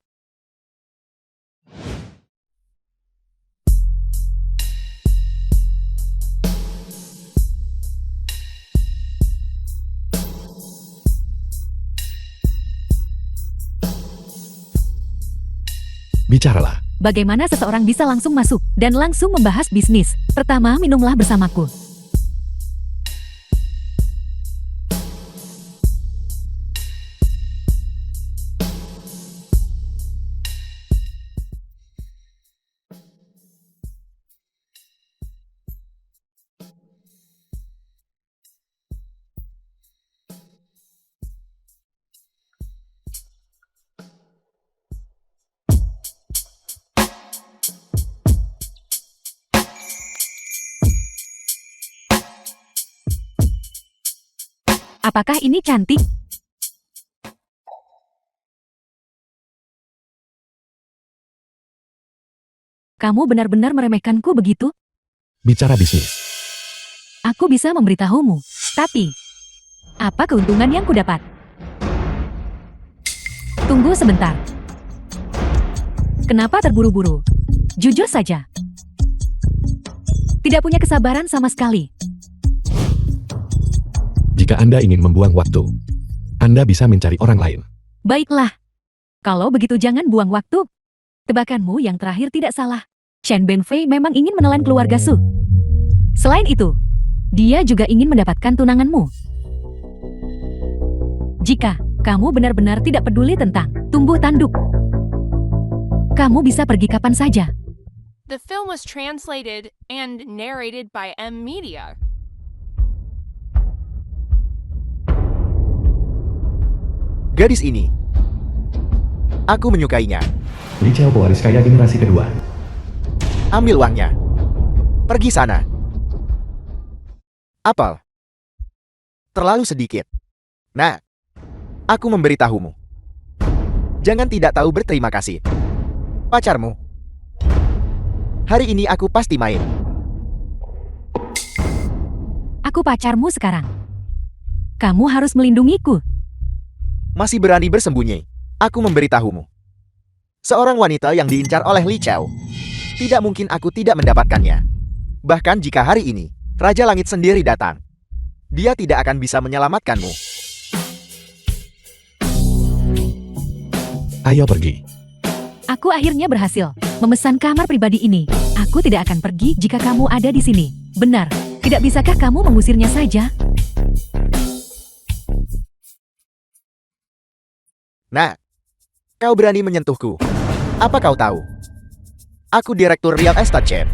Bicaralah. Bagaimana seseorang bisa langsung masuk dan langsung membahas bisnis? Pertama, minumlah bersamaku. Apakah ini cantik? Kamu benar-benar meremehkanku begitu? Bicara bisnis. Aku bisa memberitahumu. Tapi, apa keuntungan yang kudapat? Tunggu sebentar. Kenapa terburu-buru? Jujur saja. Tidak punya kesabaran sama sekali. Jika Anda ingin membuang waktu, Anda bisa mencari orang lain. Baiklah. Kalau begitu jangan buang waktu. Tebakanmu yang terakhir tidak salah. Chen Benfei memang ingin menelan keluarga Su. Selain itu, dia juga ingin mendapatkan tunanganmu. Jika kamu benar-benar tidak peduli tentang tumbuh tanduk, kamu bisa pergi kapan saja. The film was translated and narrated by M Media. Gadis ini, aku menyukainya. Li Chao pewaris kaya generasi kedua. Ambil uangnya. Pergi sana. Apel. Terlalu sedikit. Nah, aku memberitahumu. Jangan tidak tahu berterima kasih. Pacarmu. Hari ini aku pasti main. Aku pacarmu sekarang. Kamu harus melindungiku. Masih berani bersembunyi. Aku memberitahumu. Seorang wanita yang diincar oleh Li Chao. Tidak mungkin aku tidak mendapatkannya. Bahkan jika hari ini, Raja Langit sendiri datang. Dia tidak akan bisa menyelamatkanmu. Ayo pergi. Aku akhirnya berhasil memesan kamar pribadi ini. Aku tidak akan pergi jika kamu ada di sini. Benar, tidak bisakah kamu mengusirnya saja? Nah, kau berani menyentuhku. Apa kau tahu? Aku Direktur Real Estate Chen.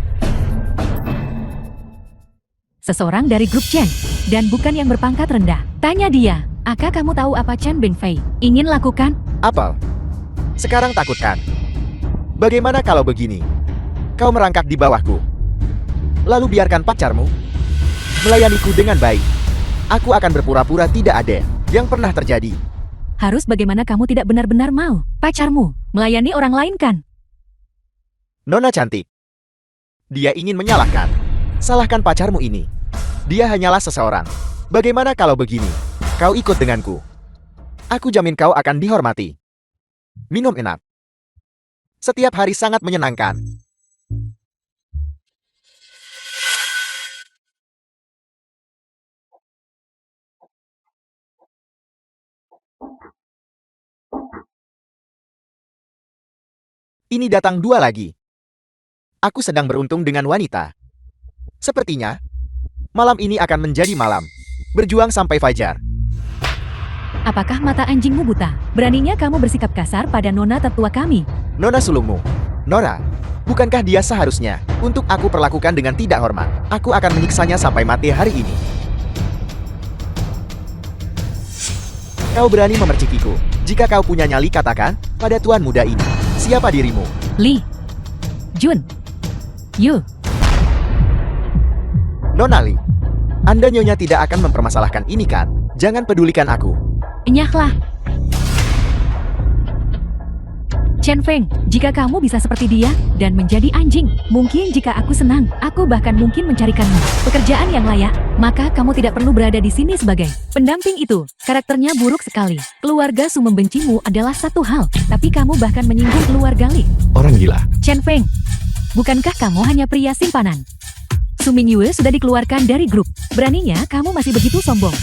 Seseorang dari grup Chen, dan bukan yang berpangkat rendah. Tanya dia, Aka kamu tahu apa Chen Benfei ingin lakukan? Apel. Sekarang takutkan. Bagaimana kalau begini? Kau merangkak di bawahku. Lalu biarkan pacarmu melayaniku dengan baik. Aku akan berpura-pura tidak ada yang pernah terjadi. Harus bagaimana kamu tidak benar-benar mau pacarmu melayani orang lain kan? Nona cantik. Dia ingin menyalahkan. Salahkan pacarmu ini. Dia hanyalah seseorang. Bagaimana kalau begini? Kau ikut denganku. Aku jamin kau akan dihormati. Minum enak. Setiap hari sangat menyenangkan. Ini datang dua lagi. Aku sedang beruntung dengan wanita. Sepertinya, malam ini akan menjadi malam. Berjuang sampai fajar. Apakah mata anjingmu buta? Beraninya kamu bersikap kasar pada nona tertua kami. Nona sulungmu. Nora, bukankah dia seharusnya untuk aku perlakukan dengan tidak hormat? Aku akan menyiksanya sampai mati hari ini. Kau berani memercikiku. Jika kau punya nyali katakan pada tuan muda ini. Siapa dirimu? Li. Jun. Yu. Nona Li. Anda nyonya tidak akan mempermasalahkan ini kan? Jangan pedulikan aku. Enyahlah. Chen Feng, jika kamu bisa seperti dia dan menjadi anjing, mungkin jika aku senang, aku bahkan mungkin mencarikanmu pekerjaan yang layak, maka kamu tidak perlu berada di sini sebagai pendamping itu. Karakternya buruk sekali. Keluarga Su membencimu adalah satu hal, tapi kamu bahkan menyinggung keluarga Li. Orang gila. Chen Feng, bukankah kamu hanya pria simpanan? Su Mingyue sudah dikeluarkan dari grup. Beraninya kamu masih begitu sombong.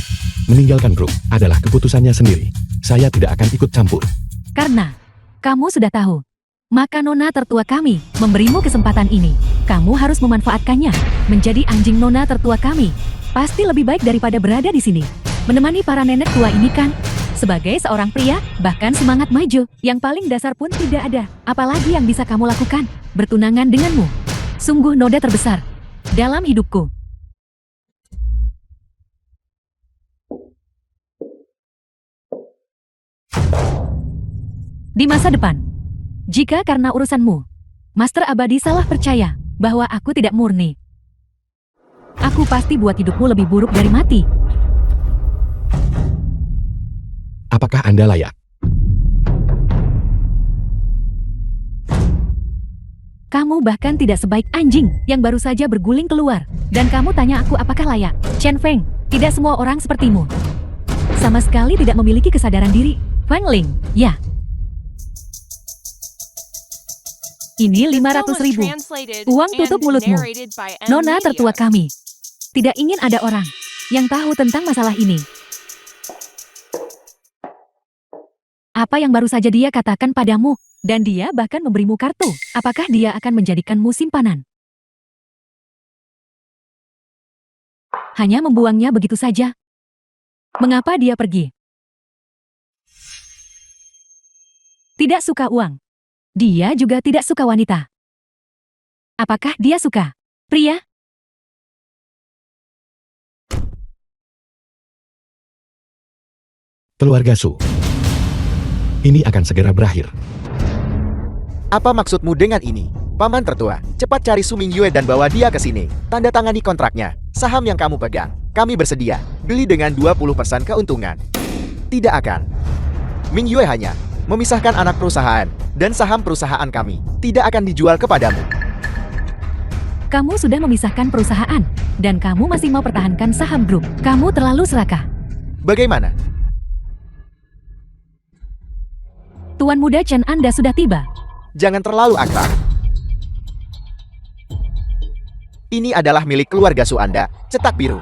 Meninggalkan grup adalah keputusannya sendiri. Saya tidak akan ikut campur. Karena kamu sudah tahu, maka nona tertua kami memberimu kesempatan ini. Kamu harus memanfaatkannya. Menjadi anjing nona tertua kami pasti lebih baik daripada berada di sini menemani para nenek tua ini kan? Sebagai seorang pria, bahkan semangat maju yang paling dasar pun tidak ada. Apalagi yang bisa kamu lakukan? Bertunangan denganmu. Sungguh noda terbesar dalam hidupku. Di masa depan, jika karena urusanmu, Master Abadi salah percaya bahwa aku tidak murni, aku pasti buat hidupmu lebih buruk dari mati. Apakah Anda layak? Kamu bahkan tidak sebaik anjing yang baru saja berguling keluar. Dan kamu tanya aku apakah layak? Chen Feng, tidak semua orang sepertimu. Sama sekali tidak memiliki kesadaran diri. Feng Ling, ya. Ini 500.000. Uang tutup mulutmu. Nona tertua kami. Tidak ingin ada orang yang tahu tentang masalah ini. Apa yang baru saja dia katakan padamu? Dan dia bahkan memberimu kartu. Apakah dia akan menjadikanmu simpanan? Hanya membuangnya begitu saja. Mengapa dia pergi? Tidak suka uang. Dia juga tidak suka wanita. Apakah dia suka pria? Keluarga Su. Ini akan segera berakhir. Apa maksudmu dengan ini? Paman tertua, cepat cari Su Mingyue dan bawa dia ke sini. Tanda tangani kontraknya. Saham yang kamu pegang, kami bersedia beli dengan 20% keuntungan. Tidak akan. Mingyue hanya memisahkan anak perusahaan dan saham perusahaan kami. Tidak akan dijual kepadamu. Kamu sudah memisahkan perusahaan, dan kamu masih mau pertahankan saham grup. Kamu terlalu serakah. Bagaimana? Tuan muda Chen, Anda sudah tiba. Jangan terlalu akrab. Ini adalah milik keluarga Su Anda. Cetak biru.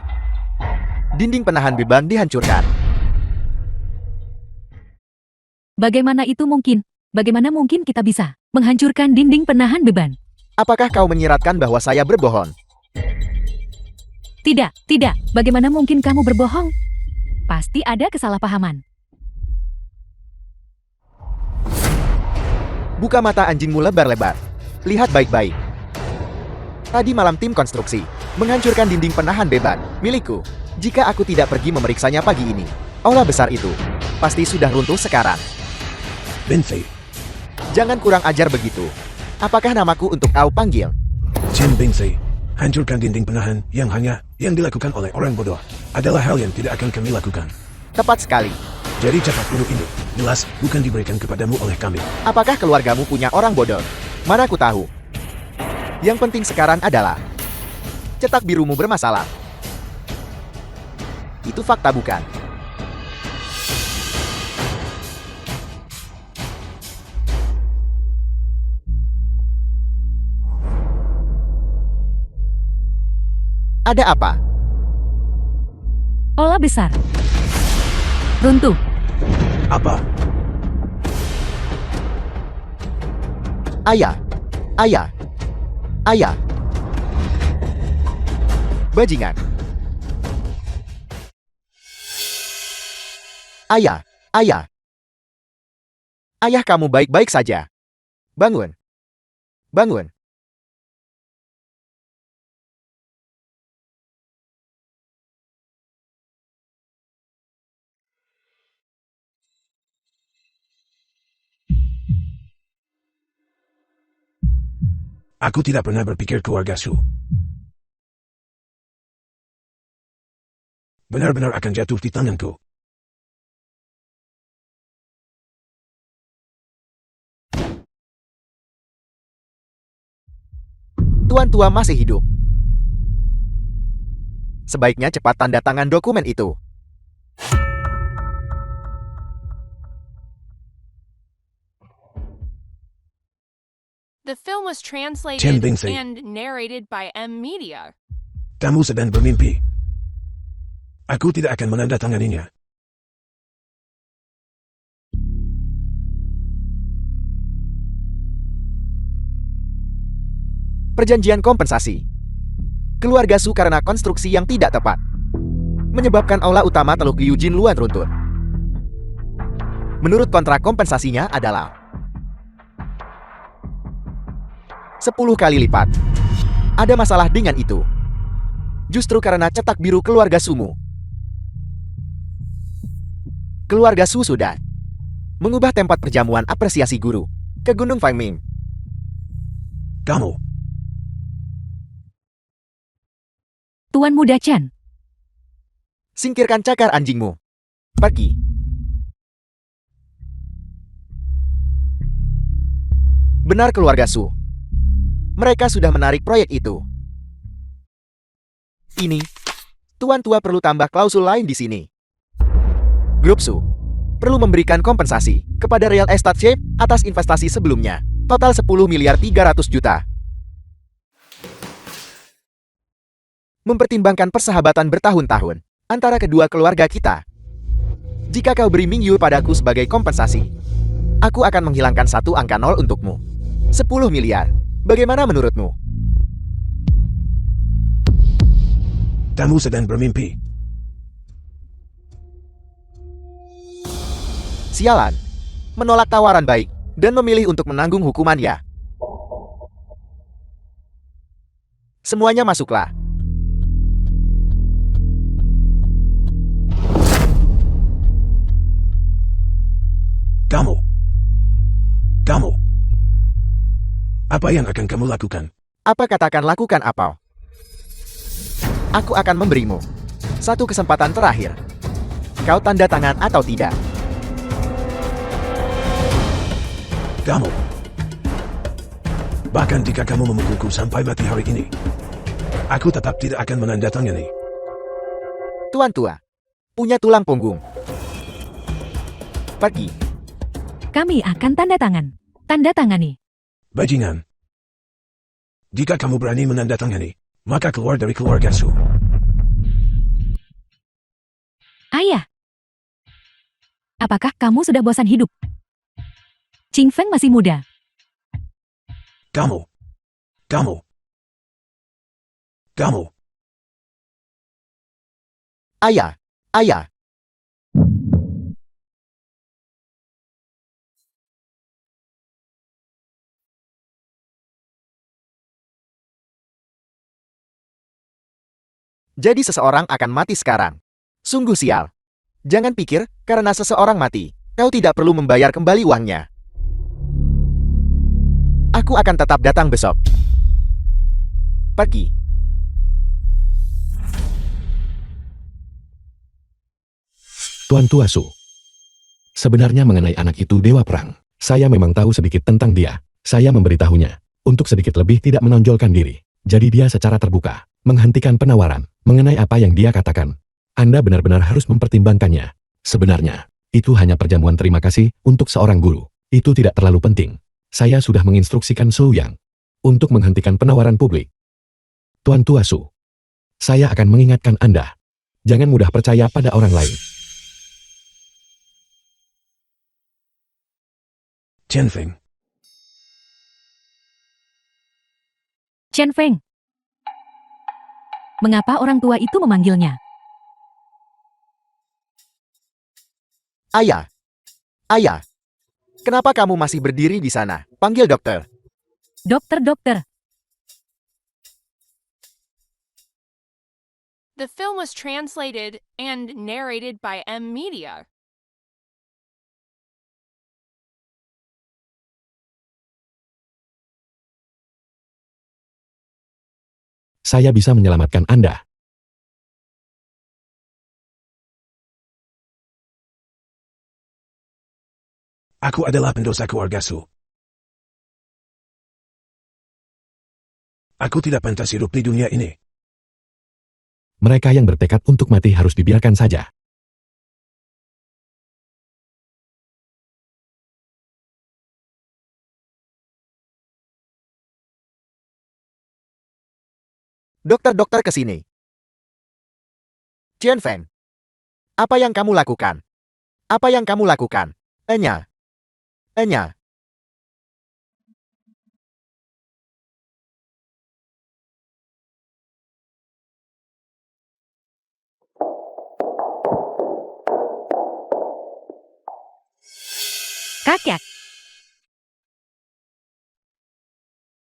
Dinding penahan beban dihancurkan. Bagaimana itu mungkin? Bagaimana mungkin kita bisa menghancurkan dinding penahan beban? Apakah kau menyiratkan bahwa saya berbohong? Tidak, tidak. Bagaimana mungkin kamu berbohong? Pasti ada kesalahpahaman. Buka mata anjingmu lebar-lebar. Lihat baik-baik. Tadi malam tim konstruksi menghancurkan dinding penahan beban milikku. Jika aku tidak pergi memeriksanya pagi ini, aula besar itu pasti sudah runtuh sekarang. Binfei, Jangan kurang ajar begitu. Apakah namaku untuk kau panggil? Chen Binfei, hancurkan dinding penahan yang dilakukan oleh orang bodoh adalah hal yang tidak akan kami lakukan. Tepat sekali. Jadi cetak biru ini jelas bukan diberikan kepadamu oleh kami. Apakah keluargamu punya orang bodoh? Mana ku tahu. Yang penting sekarang adalah cetak birumu bermasalah. Itu fakta bukan? Ada apa? Olah besar. Runtuh. Apa? Ayah. Ayah. Ayah. Bajingan. Ayah. Ayah. Ayah kamu baik-baik saja. Bangun. Bangun. Aku tidak pernah berpikir keluarga Su benar-benar akan jatuh di tanganku. Tuan tua masih hidup. Sebaiknya cepat tanda tangan dokumen itu. The film was translated Chen Bingsi. and narrated by M Media. Kamu sedang bermimpi. Aku tidak akan menandatanganinya. Perjanjian kompensasi. Keluarga Su karena konstruksi yang tidak tepat menyebabkan aula utama Teluk Gyujin Luan runtuh. Menurut kontrak kompensasinya adalah 10 kali lipat. Ada masalah dengan itu. Justru karena cetak biru keluarga Sumu. Keluarga Su sudah mengubah tempat perjamuan apresiasi guru ke Gunung Fangming. Kamu, Tuan Muda Chen, Singkirkan cakar anjingmu. Pergi. Benar keluarga Su. Mereka sudah menarik proyek itu. Ini, Tuan tua perlu tambah klausul lain di sini. Grup Su perlu memberikan kompensasi kepada Real Estate Shape atas investasi sebelumnya. Total 10 miliar 300 juta. Mempertimbangkan persahabatan bertahun-tahun antara kedua keluarga kita. Jika kau beri Mingyu padaku sebagai kompensasi, aku akan menghilangkan satu angka 0 untukmu. 10 miliar. Bagaimana menurutmu? kamu sedang bermimpi. Sialan. Menolak tawaran baik dan memilih untuk menanggung hukumannya. Semuanya masuklah. Kamu. Apa yang akan kamu lakukan? Apa katakan lakukan apa? Aku akan memberimu satu kesempatan terakhir. Kau tanda tangan atau tidak? Kamu. Bahkan jika kamu memukulku sampai mati hari ini, aku tetap tidak akan menandatangani. Tuan tua, punya tulang punggung. Pergi. kami akan tanda tangan. Tanda tangani. Bajingan. Jika kamu berani menandatangani, maka keluar dari keluarga Su. Ayah. Apakah kamu sudah bosan hidup? Qing Feng masih muda. Kamu. Ayah. Jadi seseorang akan mati sekarang. Sungguh sial. Jangan pikir, karena seseorang mati, kau tidak perlu membayar kembali uangnya. Aku akan tetap datang besok. Pergi. Tuan Tua Su. Sebenarnya mengenai anak itu Dewa Perang, saya memang tahu sedikit tentang dia. Saya memberitahunya, untuk sedikit lebih tidak menonjolkan diri. Jadi dia secara terbuka, menghentikan penawaran, mengenai apa yang dia katakan. Anda benar-benar harus mempertimbangkannya. Sebenarnya, itu hanya perjamuan terima kasih untuk seorang guru. Itu tidak terlalu penting. Saya sudah menginstruksikan Su Yang untuk menghentikan penawaran publik. Tuan Tua Su, saya akan mengingatkan Anda. Jangan mudah percaya pada orang lain. Chen Feng. Chen Feng. Mengapa orang tua itu memanggilnya? Ayah. Ayah. Kenapa kamu masih berdiri di sana? Panggil dokter. Dokter. The film was translated and narrated by M Media. Saya bisa menyelamatkan Anda. Aku adalah pendosa keluargasu. Aku tidak pantas hidup di dunia ini. Mereka yang bertekad untuk mati harus dibiarkan saja. Dokter-dokter ke sini. Chen Feng. Apa yang kamu lakukan? Apa yang kamu lakukan? Enya.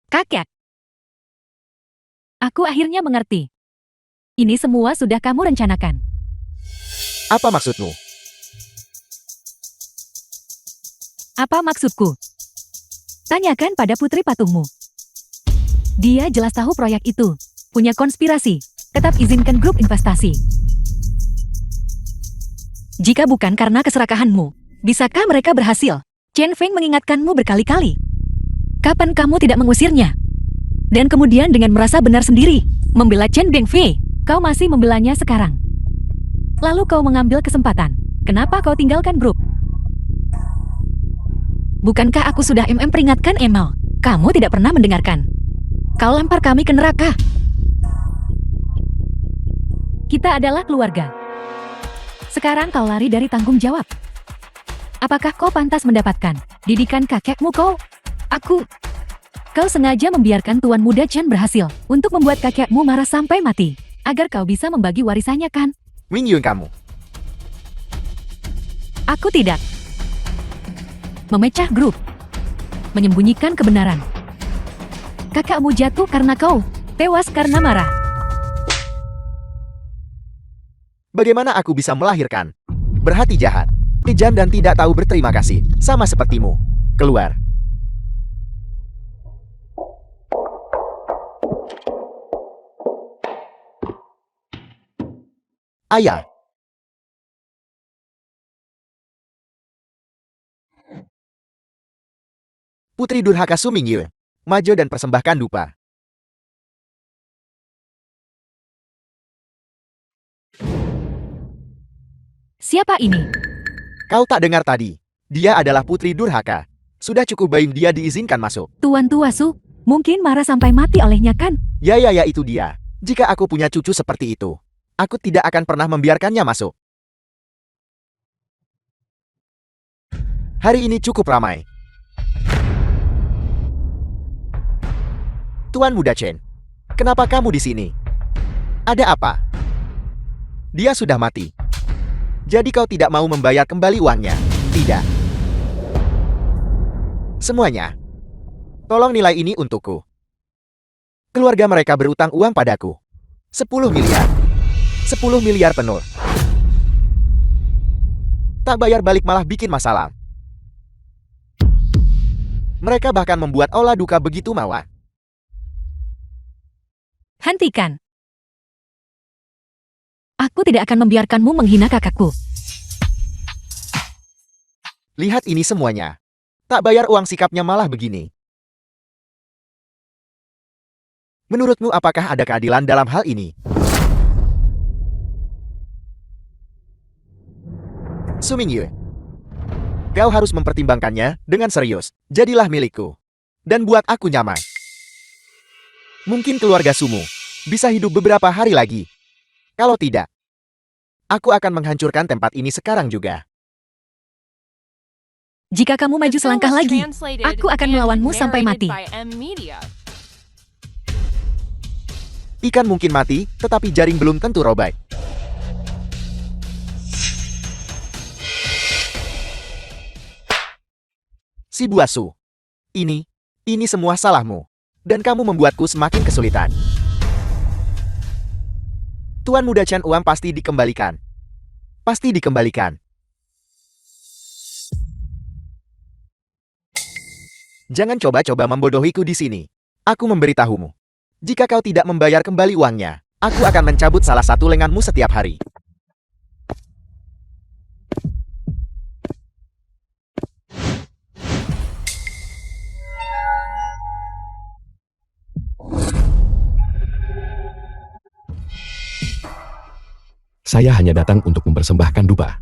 Kakek. Aku akhirnya mengerti. Ini semua sudah kamu rencanakan. Apa maksudmu? Apa maksudku? Tanyakan pada putri patungmu. Dia jelas tahu proyek itu. Punya konspirasi. Tetap izinkan grup investasi. Jika bukan karena keserakahanmu, bisakah mereka berhasil? Chen Feng mengingatkanmu berkali-kali. Kapan kamu tidak mengusirnya? Dan kemudian dengan merasa benar sendiri, membela Chen Dengfei, kau masih membelanya sekarang. Lalu kau mengambil kesempatan. Kenapa kau tinggalkan grup? Bukankah aku sudah peringatkan Emil? Kamu tidak pernah mendengarkan. Kau lempar kami ke neraka. Kita adalah keluarga. Sekarang kau lari dari tanggung jawab. Apakah kau pantas mendapatkan didikan kakekmu kau? Kau sengaja membiarkan Tuan Muda Chen berhasil untuk membuat kakekmu marah sampai mati, agar kau bisa membagi warisannya kan? Wing Yun kamu. Aku tidak. Memecah grup. Menyembunyikan kebenaran. Kakakmu jatuh karena kau tewas karena marah. Bagaimana aku bisa melahirkan? Berhati jahat, kejam dan tidak tahu berterima kasih, sama sepertimu. Keluar. Ayah. Putri durhaka Su Mingyue, maju dan persembahkan dupa. Siapa ini? Kau tak dengar tadi? Dia adalah putri durhaka. Sudah cukup baik dia diizinkan masuk. Tuan Tua Su, mungkin marah sampai mati olehnya kan? Ya itu dia. Jika aku punya cucu seperti itu, aku tidak akan pernah membiarkannya masuk. Hari ini cukup ramai. Tuan Muda Chen, kenapa kamu di sini? Ada apa? Dia sudah mati. Jadi kau tidak mau membayar kembali uangnya? Tidak. Semuanya. Tolong nilai ini untukku. Keluarga mereka berutang uang padaku. 10 miliar. 10 miliar penuh. Tak bayar balik malah bikin masalah. Mereka bahkan membuat olah duka begitu mawar. Hentikan. Aku tidak akan membiarkanmu menghina kakakku. Lihat ini semuanya. Tak bayar uang sikapnya malah begini. Menurutmu apakah ada keadilan dalam hal ini? Su Mingyue, kau harus mempertimbangkannya dengan serius. Jadilah milikku. Dan buat aku nyaman. Mungkin keluarga Sumu bisa hidup beberapa hari lagi. Kalau tidak, aku akan menghancurkan tempat ini sekarang juga. Jika kamu maju selangkah lagi, aku akan melawanmu sampai mati. Ikan mungkin mati, tetapi jaring belum tentu robek. Si Buasu. Ini semua salahmu. Dan kamu membuatku semakin kesulitan. Tuan Muda Chen uang pasti dikembalikan. Pasti dikembalikan. Jangan coba-coba membodohiku di sini. Aku memberitahumu. Jika kau tidak membayar kembali uangnya, aku akan mencabut salah satu lenganmu setiap hari. Saya hanya datang untuk mempersembahkan dupa.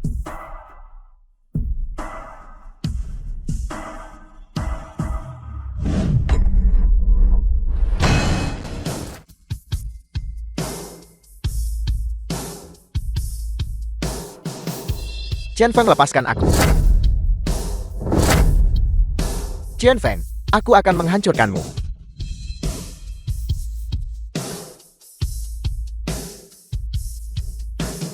Chen Feng, lepaskan aku. Chen Feng, aku akan menghancurkanmu.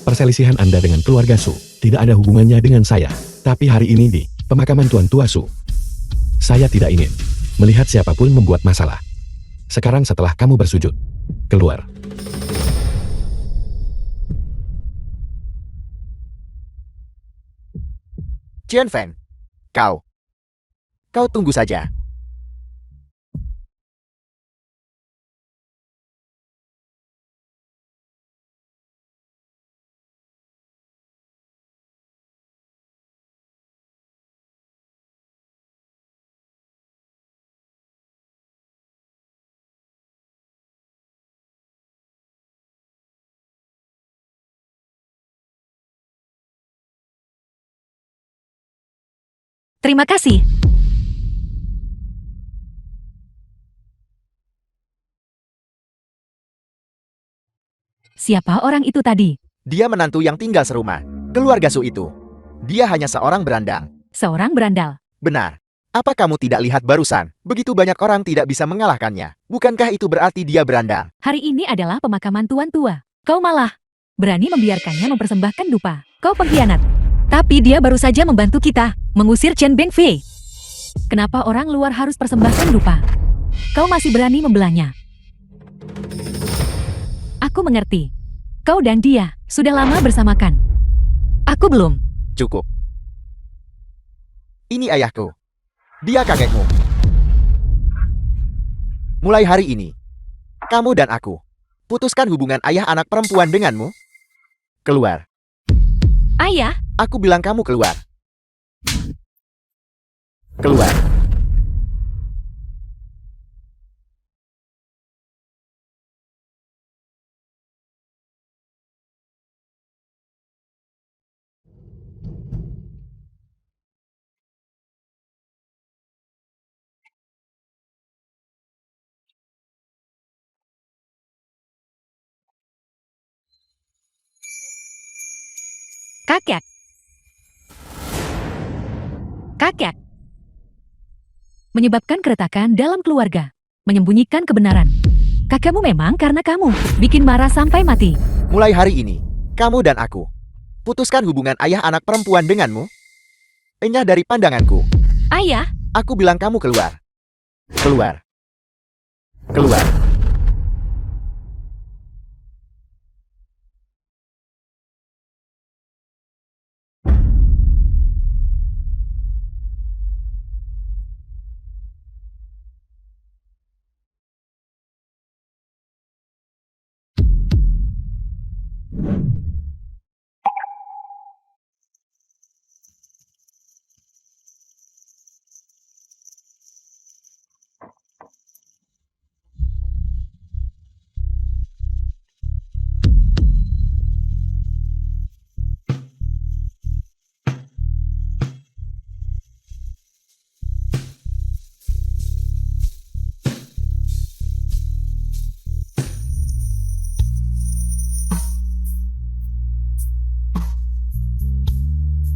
Perselisihan Anda dengan keluarga Su tidak ada hubungannya dengan saya. Tapi hari ini di pemakaman Tuan Tua Su, saya tidak ingin melihat siapapun membuat masalah. Sekarang setelah kamu bersujud, keluar. Chen Feng, kau tunggu saja. Terima kasih. Siapa orang itu tadi? Dia menantu yang tinggal serumah. Keluarga Su itu. Dia hanya seorang berandal. Seorang berandal. Benar. Apa kamu tidak lihat barusan? Begitu banyak orang tidak bisa mengalahkannya. Bukankah itu berarti dia berandal? Hari ini adalah pemakaman Tuan Tua. Kau malah berani membiarkannya mempersembahkan dupa. Kau pengkhianat. Tapi dia baru saja membantu kita mengusir Chen Bengfei. Kenapa orang luar harus persembahkan dupa? Kau masih berani membelanya. Aku mengerti. Kau dan dia sudah lama bersamakan. Aku belum. Cukup. Ini ayahku. Dia kakekmu. Mulai hari ini, kamu dan aku putuskan hubungan ayah anak perempuan denganmu. Keluar. Ayah, Aku bilang kamu keluar. Keluar. kakek. Kakek. Menyebabkan keretakan dalam keluarga. Menyembunyikan kebenaran. Kakakmu memang karena kamu bikin marah sampai mati. Mulai hari ini, kamu dan aku putuskan hubungan ayah anak perempuan denganmu. Enyah dari pandanganku. Ayah, Aku bilang kamu keluar. Keluar. Keluar.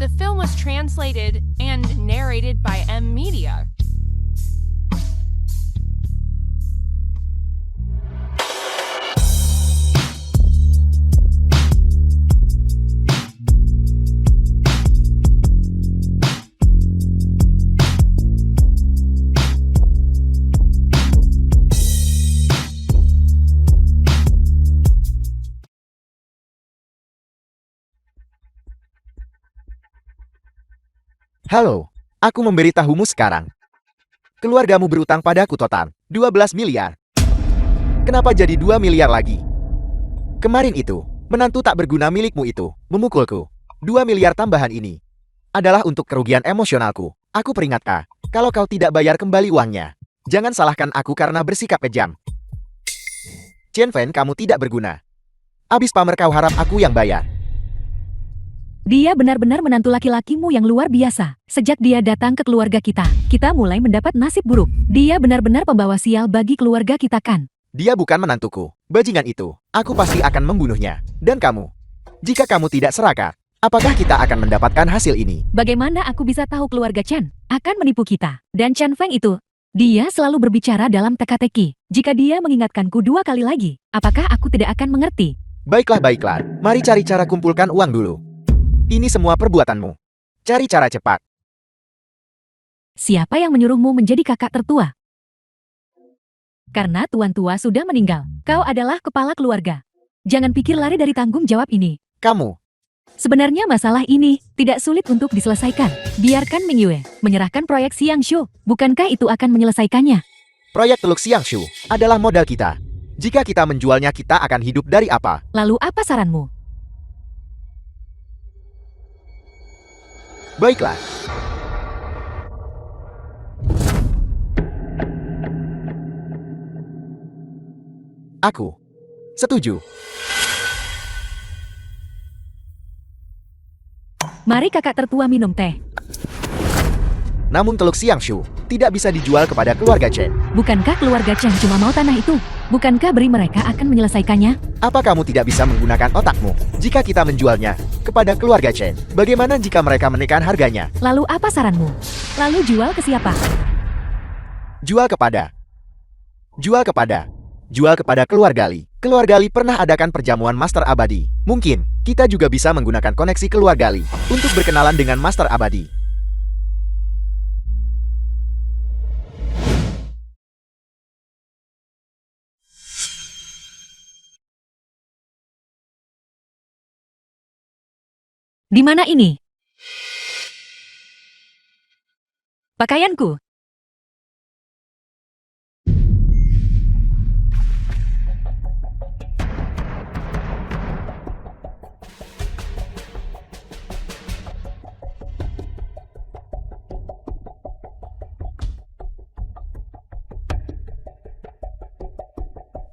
The film was translated and narrated by M Media. Halo, aku memberitahumu sekarang. Keluargamu berutang padaku total 12 miliar. Kenapa jadi 2 miliar lagi? Kemarin itu, menantu tak berguna milikmu itu memukulku. 2 miliar tambahan ini adalah untuk kerugian emosionalku. Aku peringatkan, kalau kau tidak bayar kembali uangnya, jangan salahkan aku karena bersikap kejam. Chen Fen, kamu tidak berguna. Abis pamer kau harap aku yang bayar. Dia benar-benar menantu laki-lakimu yang luar biasa. Sejak dia datang ke keluarga kita mulai mendapat nasib buruk. Dia benar-benar pembawa sial bagi keluarga kita kan? Dia bukan menantuku. Bajingan itu, aku pasti akan membunuhnya. Dan kamu, jika kamu tidak serakah, apakah kita akan mendapatkan hasil ini? Bagaimana aku bisa tahu keluarga Chen akan menipu kita? Dan Chen Feng itu, dia selalu berbicara dalam teka-teki. Jika dia mengingatkanku 2 kali lagi, apakah aku tidak akan mengerti? Baiklah. Mari cari cara kumpulkan uang dulu. Ini semua perbuatanmu. Cari cara cepat. Siapa yang menyuruhmu menjadi kakak tertua? Karena tuan tua sudah meninggal. Kau adalah kepala keluarga. Jangan pikir lari dari tanggung jawab ini. Kamu, Sebenarnya masalah ini tidak sulit untuk diselesaikan. Biarkan Ming Yue menyerahkan proyek Xiangshu. Bukankah itu akan menyelesaikannya? proyek Teluk Xiangshu adalah modal kita. Jika kita menjualnya, kita akan hidup dari apa? Lalu apa saranmu? Baiklah. Aku setuju. Mari kakak tertua minum teh. Namun Teluk Xiangshu tidak bisa dijual kepada keluarga Chen. Bukankah keluarga Chen cuma mau tanah itu? Bukankah beri mereka akan menyelesaikannya? Apa kamu tidak bisa menggunakan otakmu? Jika kita menjualnya kepada keluarga Chen, bagaimana jika mereka menekan harganya? Lalu apa saranmu? Lalu jual ke siapa? Jual kepada keluarga Li. Keluarga Li pernah adakan perjamuan Master Abadi. Mungkin kita juga bisa menggunakan koneksi keluarga Li untuk berkenalan dengan Master Abadi. Di mana ini? Pakaianku.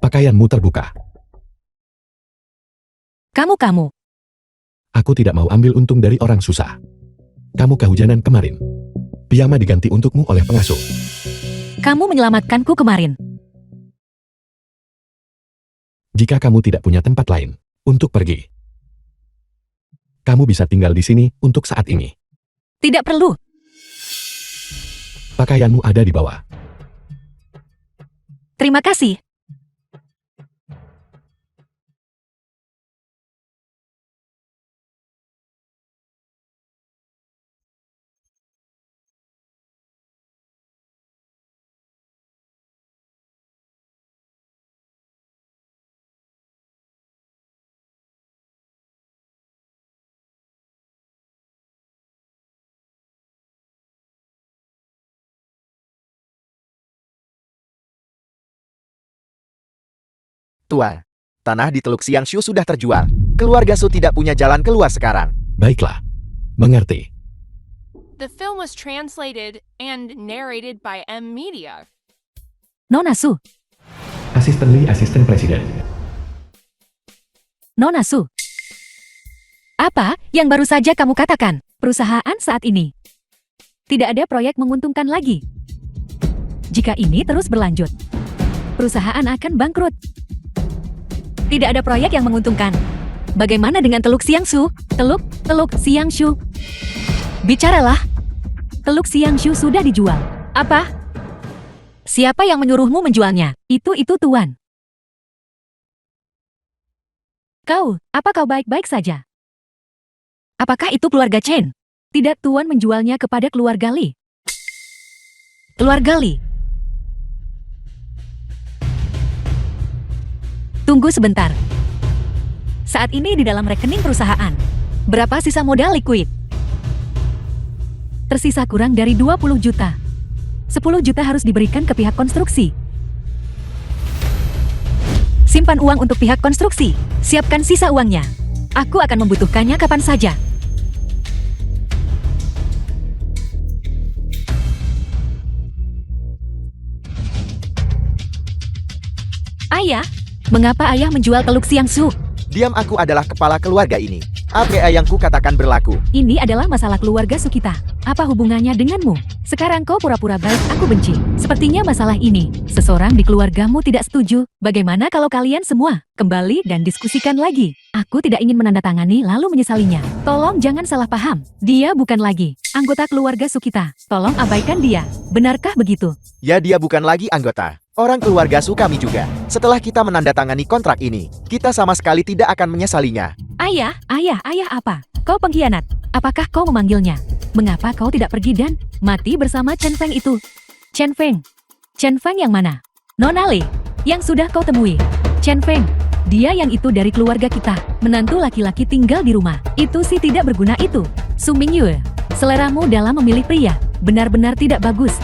Pakaianmu terbuka. Kamu. Aku tidak mau ambil untung dari orang susah. Kamu kehujanan kemarin. Piyama diganti untukmu oleh pengasuh. Kamu menyelamatkanku kemarin. Jika kamu tidak punya tempat lain untuk pergi, kamu bisa tinggal di sini untuk saat ini. Tidak perlu. Pakaianmu ada di bawah. Terima kasih. Tua, tanah di Teluk Xiangshu sudah terjual. Keluarga Su tidak punya jalan keluar sekarang. Baiklah. Mengerti. The film was translated and narrated by M Media. Nona Su. Asisten Li, asisten presiden. Nona Su. Apa yang baru saja kamu katakan? Perusahaan saat ini tidak ada proyek menguntungkan lagi. Jika ini terus berlanjut, perusahaan akan bangkrut. Tidak ada proyek yang menguntungkan. Bagaimana dengan Teluk Xiangshu? Teluk Xiangshu. Bicaralah. Teluk Xiangshu sudah dijual. Apa? Siapa yang menyuruhmu menjualnya? Itu Tuan. Apa kau baik-baik saja? Apakah itu keluarga Chen? Tidak, Tuan menjualnya kepada keluarga Li. Keluarga Li. Tunggu sebentar. Saat ini di dalam rekening perusahaan, berapa sisa modal liquid? Tersisa kurang dari 20 juta. 10 juta harus diberikan ke pihak konstruksi. Simpan uang untuk pihak konstruksi. Siapkan sisa uangnya. Aku akan membutuhkannya kapan saja. Ayah, mengapa ayah menjual Teluk Siangsu? Diam, aku adalah kepala keluarga ini. Apa yang ku katakan berlaku. Ini adalah masalah keluarga Sukita. Apa hubungannya denganmu? Sekarang kau pura-pura baik, aku benci. Sepertinya masalah ini, seseorang di keluargamu tidak setuju. Bagaimana kalau kalian semua kembali dan diskusikan lagi? Aku tidak ingin menandatangani lalu menyesalinya. Tolong jangan salah paham. Dia bukan lagi anggota keluarga Sukita. Tolong abaikan dia. Benarkah begitu? Ya, dia bukan lagi anggota. Orang keluarga Su kami juga. Setelah kita menandatangani kontrak ini, kita sama sekali tidak akan menyesalinya. Ayah apa? Kau pengkhianat. Apakah kau memanggilnya? Mengapa kau tidak pergi dan mati bersama Chen Feng itu? Chen Feng? Chen Feng yang mana? Nona Li, yang sudah kau temui. Chen Feng, dia yang itu dari keluarga kita. Menantu laki-laki tinggal di rumah. Itu sih tidak berguna itu. Su Mingyue, seleramu dalam memilih pria benar-benar tidak bagus.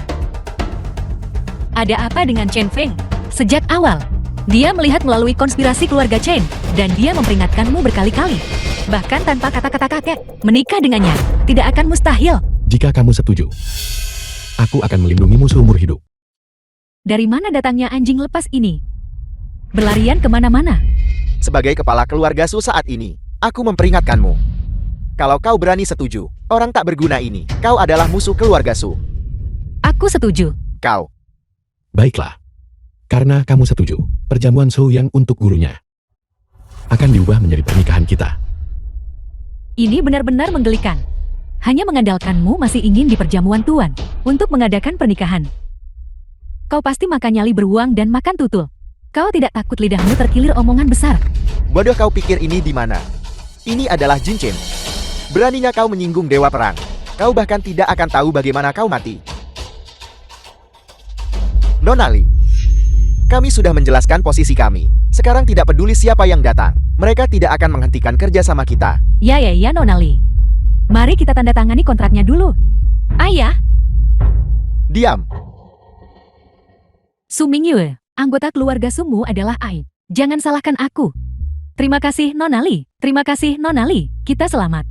Ada apa dengan Chen Feng? Sejak awal, dia melihat melalui konspirasi keluarga Chen, dan dia memperingatkanmu berkali-kali. Bahkan tanpa kata-kata kakek, menikah dengannya tidak akan mustahil. Jika kamu setuju, aku akan melindungimu seumur hidup. Dari mana datangnya anjing lepas ini? Berlarian kemana-mana. Sebagai kepala keluarga Su saat ini, aku memperingatkanmu. Kalau kau berani setuju, orang tak berguna ini, kau adalah musuh keluarga Su. Aku setuju. Kau. Baiklah. Karena kamu setuju, perjamuan Su yang untuk gurunya akan diubah menjadi pernikahan kita. Ini benar-benar menggelikan. Hanya mengandalkanmu masih ingin di perjamuan Tuan untuk mengadakan pernikahan. Kau pasti makan nyali beruang dan makan tutul. Kau tidak takut lidahmu terkilir omongan besar. Bodoh, kau pikir ini di mana? Ini adalah Jin Chen. Beraninya kau menyinggung dewa perang. Kau bahkan tidak akan tahu bagaimana kau mati. Nona Li, kami sudah menjelaskan posisi kami. Sekarang tidak peduli siapa yang datang. Mereka tidak akan menghentikan kerja sama kita. Ya, Nona Li. Mari kita tanda tangani kontraknya dulu. Ayah, Diam. Su Mingyue, anggota keluarga Sumu adalah Ai. Jangan salahkan aku. Terima kasih Nona Li. Terima kasih Nona Li. Kita selamat.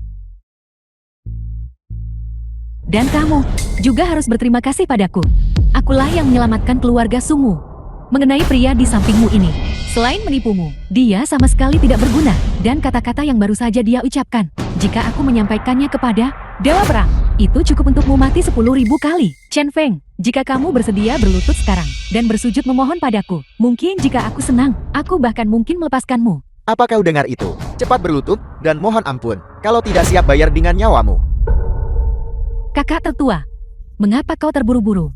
Dan kamu juga harus berterima kasih padaku. Akulah yang menyelamatkan keluarga Sumu. Mengenai pria di sampingmu ini, selain menipumu, dia sama sekali tidak berguna. Dan kata-kata yang baru saja dia ucapkan, jika aku menyampaikannya kepada Dewa Perang, itu cukup untukmu mati 10.000 kali. Chen Feng, jika kamu bersedia berlutut sekarang dan bersujud memohon padaku, mungkin jika aku senang, aku bahkan mungkin melepaskanmu. Apa kau dengar itu? Cepat berlutut dan mohon ampun. Kalau tidak siap bayar dengan nyawamu. Kakak tertua, mengapa kau terburu-buru?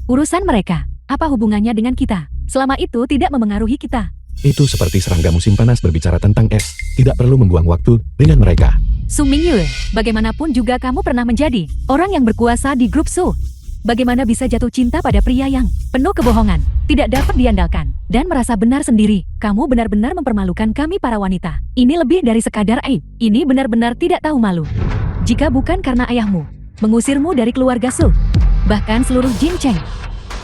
Urusan mereka, apa hubungannya dengan kita? Selama itu tidak memengaruhi kita. Itu seperti serangga musim panas berbicara tentang es. Tidak perlu membuang waktu dengan mereka. Su Mingyue, bagaimanapun juga kamu pernah menjadi orang yang berkuasa di grup Su. Bagaimana bisa jatuh cinta pada pria yang penuh kebohongan, tidak dapat diandalkan, dan merasa benar sendiri? Kamu benar-benar mempermalukan kami para wanita. Ini lebih dari sekadar aib. Ini benar-benar tidak tahu malu. Jika bukan karena ayahmu mengusirmu dari keluarga Su, bahkan seluruh Jin Cheng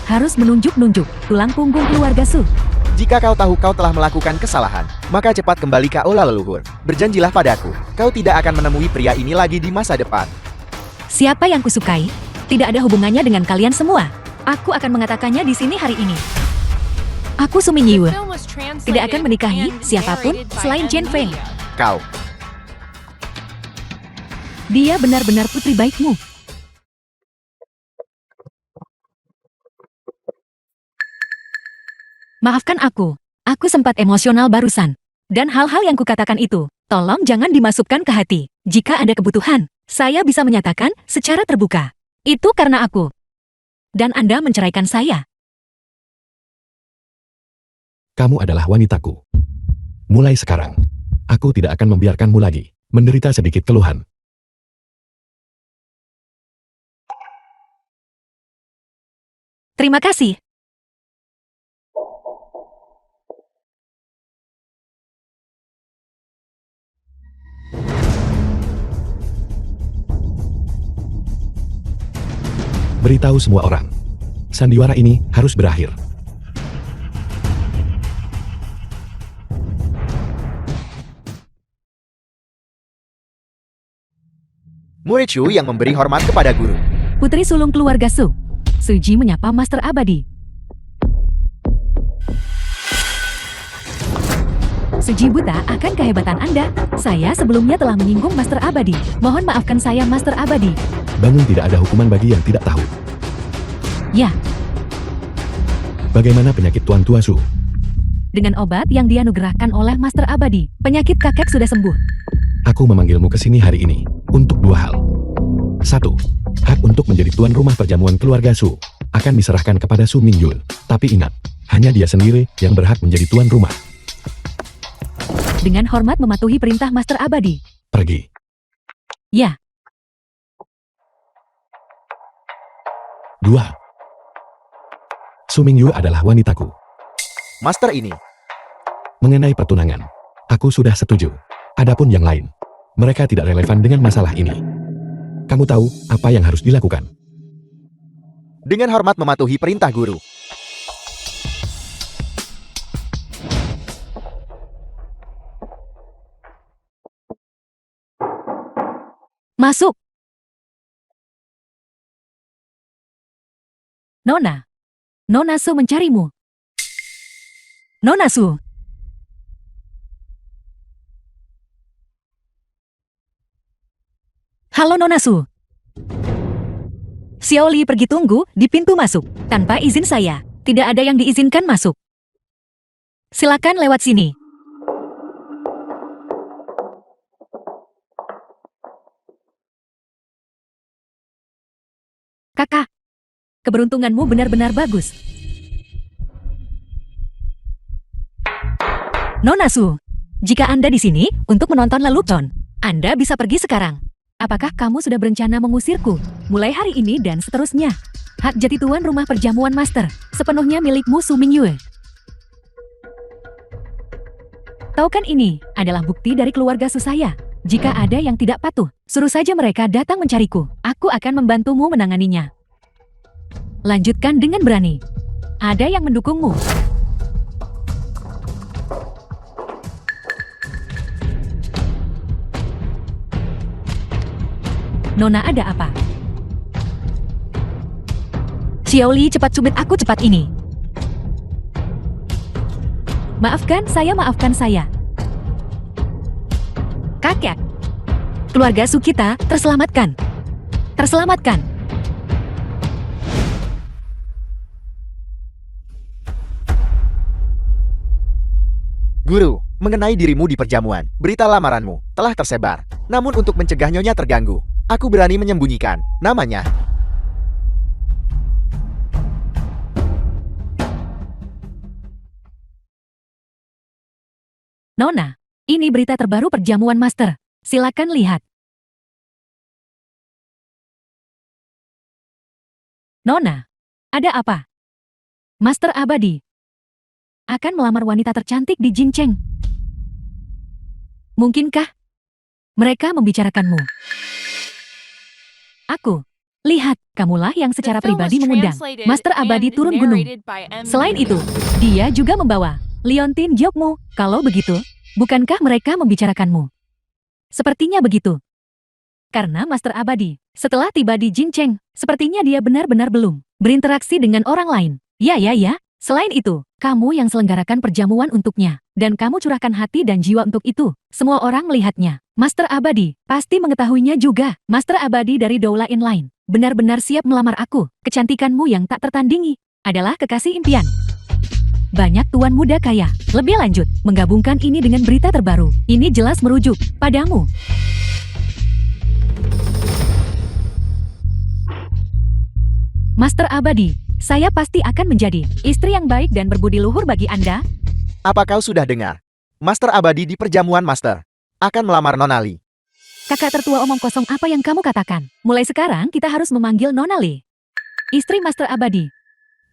harus menunjuk-nunjuk tulang punggung keluarga Su. Jika kau tahu kau telah melakukan kesalahan, maka cepat kembali ke aula leluhur. Berjanjilah padaku, kau tidak akan menemui pria ini lagi di masa depan. Siapa yang kusukai, tidak ada hubungannya dengan kalian semua. Aku akan mengatakannya di sini hari ini. Aku Su Mingyue, tidak akan menikahi siapapun selain Chen Feng. Kau. Dia benar-benar putri baikmu. Maafkan aku sempat emosional barusan. Dan hal-hal yang kukatakan itu, tolong jangan dimasukkan ke hati. Jika ada kebutuhan, saya bisa menyatakan secara terbuka. Itu karena aku. Dan Anda menceraikan saya. Kamu adalah wanitaku. Mulai sekarang, aku tidak akan membiarkanmu lagi menderita sedikit keluhan. Terima kasih. Beritahu semua orang. Sandiwara ini harus berakhir. Murid Shu yang memberi hormat kepada guru. Putri sulung keluarga Su. Suji menyapa Master Abadi. Suji buta akan kehebatan Anda. Saya sebelumnya telah menyinggung Master Abadi. Mohon maafkan saya, Master Abadi. Bangun, tidak ada hukuman bagi yang tidak tahu. Ya, Bagaimana penyakit Tuan Tua Su? dengan obat yang dianugerahkan oleh Master Abadi, penyakit kakek sudah sembuh. Aku memanggilmu ke sini hari ini untuk dua hal. 1. Hak untuk menjadi tuan rumah perjamuan keluarga Su akan diserahkan kepada Su Mingyul. Tapi ingat, hanya dia sendiri yang berhak menjadi tuan rumah. Dengan hormat mematuhi perintah Master Abadi. Pergi. Ya, 2. Su Mingyu adalah wanitaku. Master ini. Mengenai pertunangan, aku sudah setuju. Adapun yang lain, mereka tidak relevan dengan masalah ini. Kamu tahu apa yang harus dilakukan. Dengan hormat mematuhi perintah guru. masuk. Nona. Nona Su mencarimu. Nona Su. Halo Nona Su. Xiaoli pergi tunggu di pintu masuk. Tanpa izin saya, tidak ada yang diizinkan masuk. Silakan lewat sini. Kakak, keberuntunganmu benar-benar bagus. Nona Su, jika Anda di sini untuk menonton lelucon, Anda bisa pergi sekarang. Apakah kamu sudah berencana mengusirku? Mulai hari ini dan seterusnya. Hak jadi tuan rumah perjamuan master, sepenuhnya milikmu Su Mingyue. Tahu kan ini adalah bukti dari keluarga Su saya. Jika ada yang tidak patuh, suruh saja mereka datang mencariku. Aku akan membantumu menanganinya. Lanjutkan dengan berani. Ada yang mendukungmu. Nona, ada apa? Xiaoli, cepat cubit aku cepat ini. Maafkan saya. Kakek. Keluarga Su kita terselamatkan. Terselamatkan. Guru, mengenai dirimu di perjamuan, berita lamaranmu telah tersebar. Namun untuk mencegah Nyonya terganggu, aku berani menyembunyikan namanya. Nona, ini berita terbaru perjamuan master. Silakan lihat. Nona, ada apa? Master Abadi akan melamar wanita tercantik di Jincheng. Mungkinkah mereka membicarakanmu? Aku, lihat, kamulah yang secara pribadi mengundang Master Abadi turun gunung. Selain itu, dia juga membawa Leontin Jokmu. Kalau begitu, bukankah mereka membicarakanmu? Sepertinya begitu. Karena Master Abadi, setelah tiba di Jincheng, sepertinya dia benar-benar belum berinteraksi dengan orang lain. Ya. Selain itu, kamu yang selenggarakan perjamuan untuknya, dan kamu curahkan hati dan jiwa untuk itu. Semua orang melihatnya. Master Abadi pasti mengetahuinya juga. Master Abadi dari Doula Inline benar-benar siap melamar aku. Kecantikanmu yang tak tertandingi adalah kekasih impian banyak tuan muda kaya. Lebih lanjut, menggabungkan ini dengan berita terbaru, ini jelas merujuk padamu. Master Abadi, saya pasti akan menjadi istri yang baik dan berbudi luhur bagi Anda. Apa kau sudah dengar? Master Abadi di perjamuan Master akan melamar Nona Li. Kakak tertua omong kosong, apa yang kamu katakan? Mulai sekarang kita harus memanggil Nona Li, istri Master Abadi.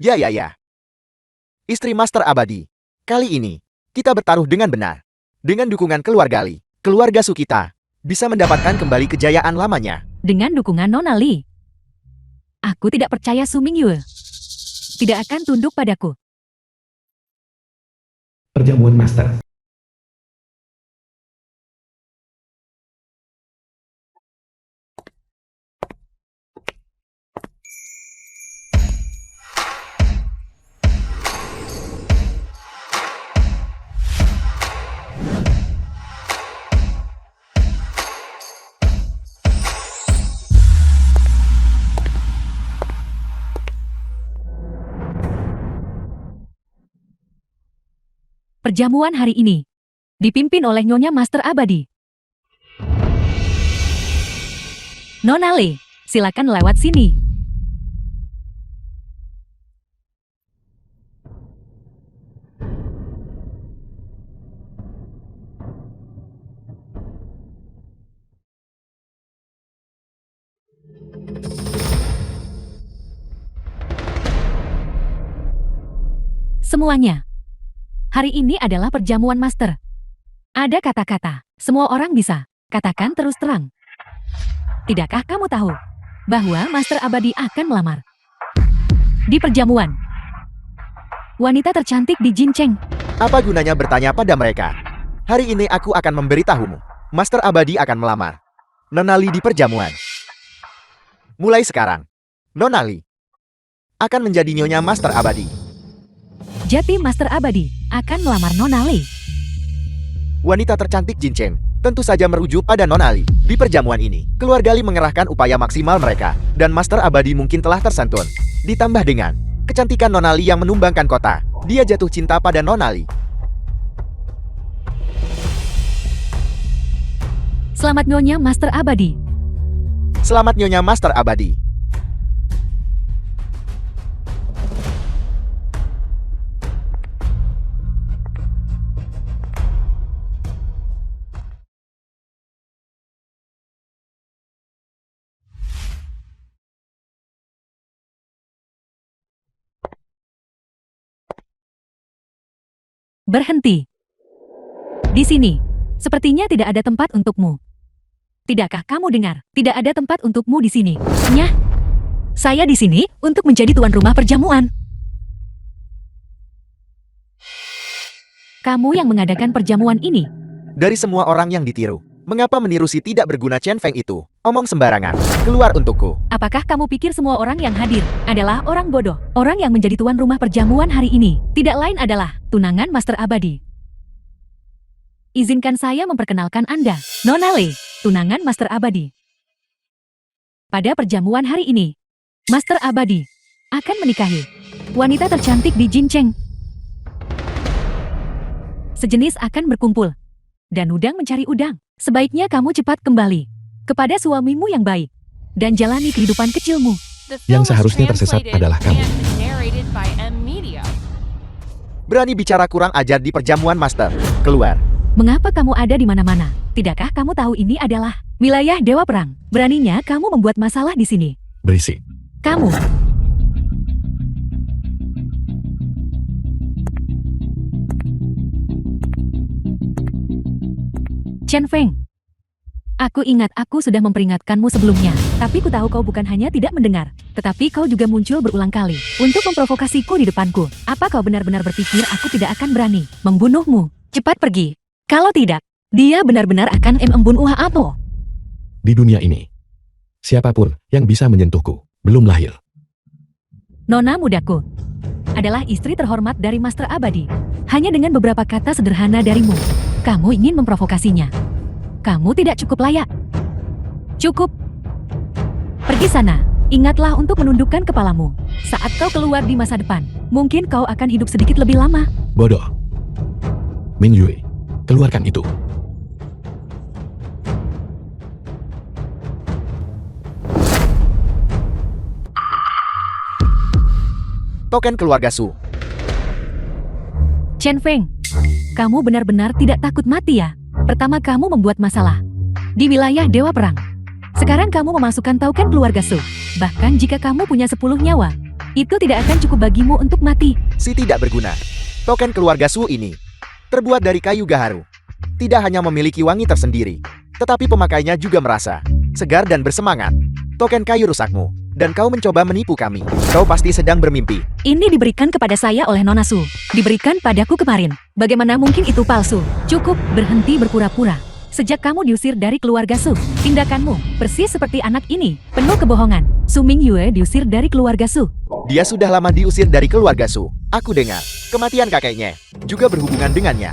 Ya. Istri Master Abadi. Kali ini, kita bertaruh dengan benar. Dengan dukungan keluarga Li, keluarga Su kita bisa mendapatkan kembali kejayaan lamanya. Dengan dukungan Nona Li, Aku tidak percaya Su Mingyue tidak akan tunduk padaku. Perjamuan Master. Perjamuan hari ini dipimpin oleh Nyonya Master Abadi. Nona Le, silakan lewat sini. Semuanya. Hari ini adalah perjamuan master. Ada kata-kata, semua orang bisa. Katakan terus terang. Tidakkah kamu tahu bahwa Master Abadi akan melamar? Di perjamuan. Wanita tercantik di Jincheng. Apa gunanya bertanya pada mereka? Hari ini aku akan memberitahumu. Master Abadi akan melamar Nona Li di perjamuan. Mulai sekarang, Nona Li akan menjadi Nyonya Master Abadi. Jati Master Abadi akan melamar Nona Li. Wanita tercantik Jincheng tentu saja merujuk pada Nona Li. Di perjamuan ini, keluarga Li mengerahkan upaya maksimal mereka, dan Master Abadi mungkin telah tersantun. Ditambah dengan kecantikan Nona Li yang menumbangkan kota, dia jatuh cinta pada Nona Li. Selamat Nyonya Master Abadi. Selamat Nyonya Master Abadi. Berhenti. Di sini, sepertinya tidak ada tempat untukmu. Tidakkah kamu dengar? Tidak ada tempat untukmu di sini. Nyah, saya di sini untuk menjadi tuan rumah perjamuan. Kamu yang mengadakan perjamuan ini. Dari semua orang yang ditiru, mengapa meniru si tidak berguna Chen Feng itu? Omong sembarangan. Keluar untukku. Apakah kamu pikir semua orang yang hadir adalah orang bodoh? Orang yang menjadi tuan rumah perjamuan hari ini tidak lain adalah tunangan Master Abadi. Izinkan saya memperkenalkan Anda, Nona Le, tunangan Master Abadi. Pada perjamuan hari ini, Master Abadi akan menikahi wanita tercantik di Jincheng. Sejenis akan berkumpul, dan udang mencari udang. Sebaiknya kamu cepat kembali kepada suamimu yang baik, dan jalani kehidupan kecilmu. The film Yang was seharusnya tersesat translated adalah kamu. and narrated by M Media. Berani bicara kurang ajar di perjamuan Master. Keluar. Mengapa kamu ada di mana-mana? Tidakkah kamu tahu ini adalah wilayah Dewa Perang? Beraninya kamu membuat masalah di sini. Berisik. Kamu. Chen Feng. Aku ingat aku sudah memperingatkanmu sebelumnya, tapi ku tahu kau bukan hanya tidak mendengar, tetapi kau juga muncul berulang kali untuk memprovokasiku di depanku. Apa kau benar-benar berpikir aku tidak akan berani membunuhmu? Cepat pergi. Kalau tidak, dia benar-benar akan membunuh Apo. Di dunia ini, siapapun yang bisa menyentuhku belum lahir. Nona mudaku adalah istri terhormat dari Master Abadi. Hanya dengan beberapa kata sederhana darimu, kamu ingin memprovokasinya. Kamu tidak cukup layak. Cukup. Pergi sana. Ingatlah untuk menundukkan kepalamu. Saat kau keluar di masa depan, mungkin kau akan hidup sedikit lebih lama. Bodoh. Mingyue, keluarkan itu. Token keluarga Su. Chen Feng, kamu benar-benar tidak takut mati ya? Pertama kamu membuat masalah di wilayah Dewa Perang. Sekarang kamu memasukkan token keluarga Su. Bahkan jika kamu punya 10 nyawa, itu tidak akan cukup bagimu untuk mati. Si tidak berguna. Token keluarga Su ini terbuat dari kayu gaharu. Tidak hanya memiliki wangi tersendiri, tetapi pemakainya juga merasa segar dan bersemangat. Token kayu rusakmu dan kau mencoba menipu kami. Kau pasti sedang bermimpi. Ini diberikan kepada saya oleh Nona Su. Diberikan padaku kemarin. Bagaimana mungkin itu palsu? Cukup, berhenti berpura-pura. Sejak kamu diusir dari keluarga Su, tindakanmu persis seperti anak ini, penuh kebohongan. Su Mingyue diusir dari keluarga Su. Dia sudah lama diusir dari keluarga Su. Aku dengar, kematian kakeknya juga berhubungan dengannya.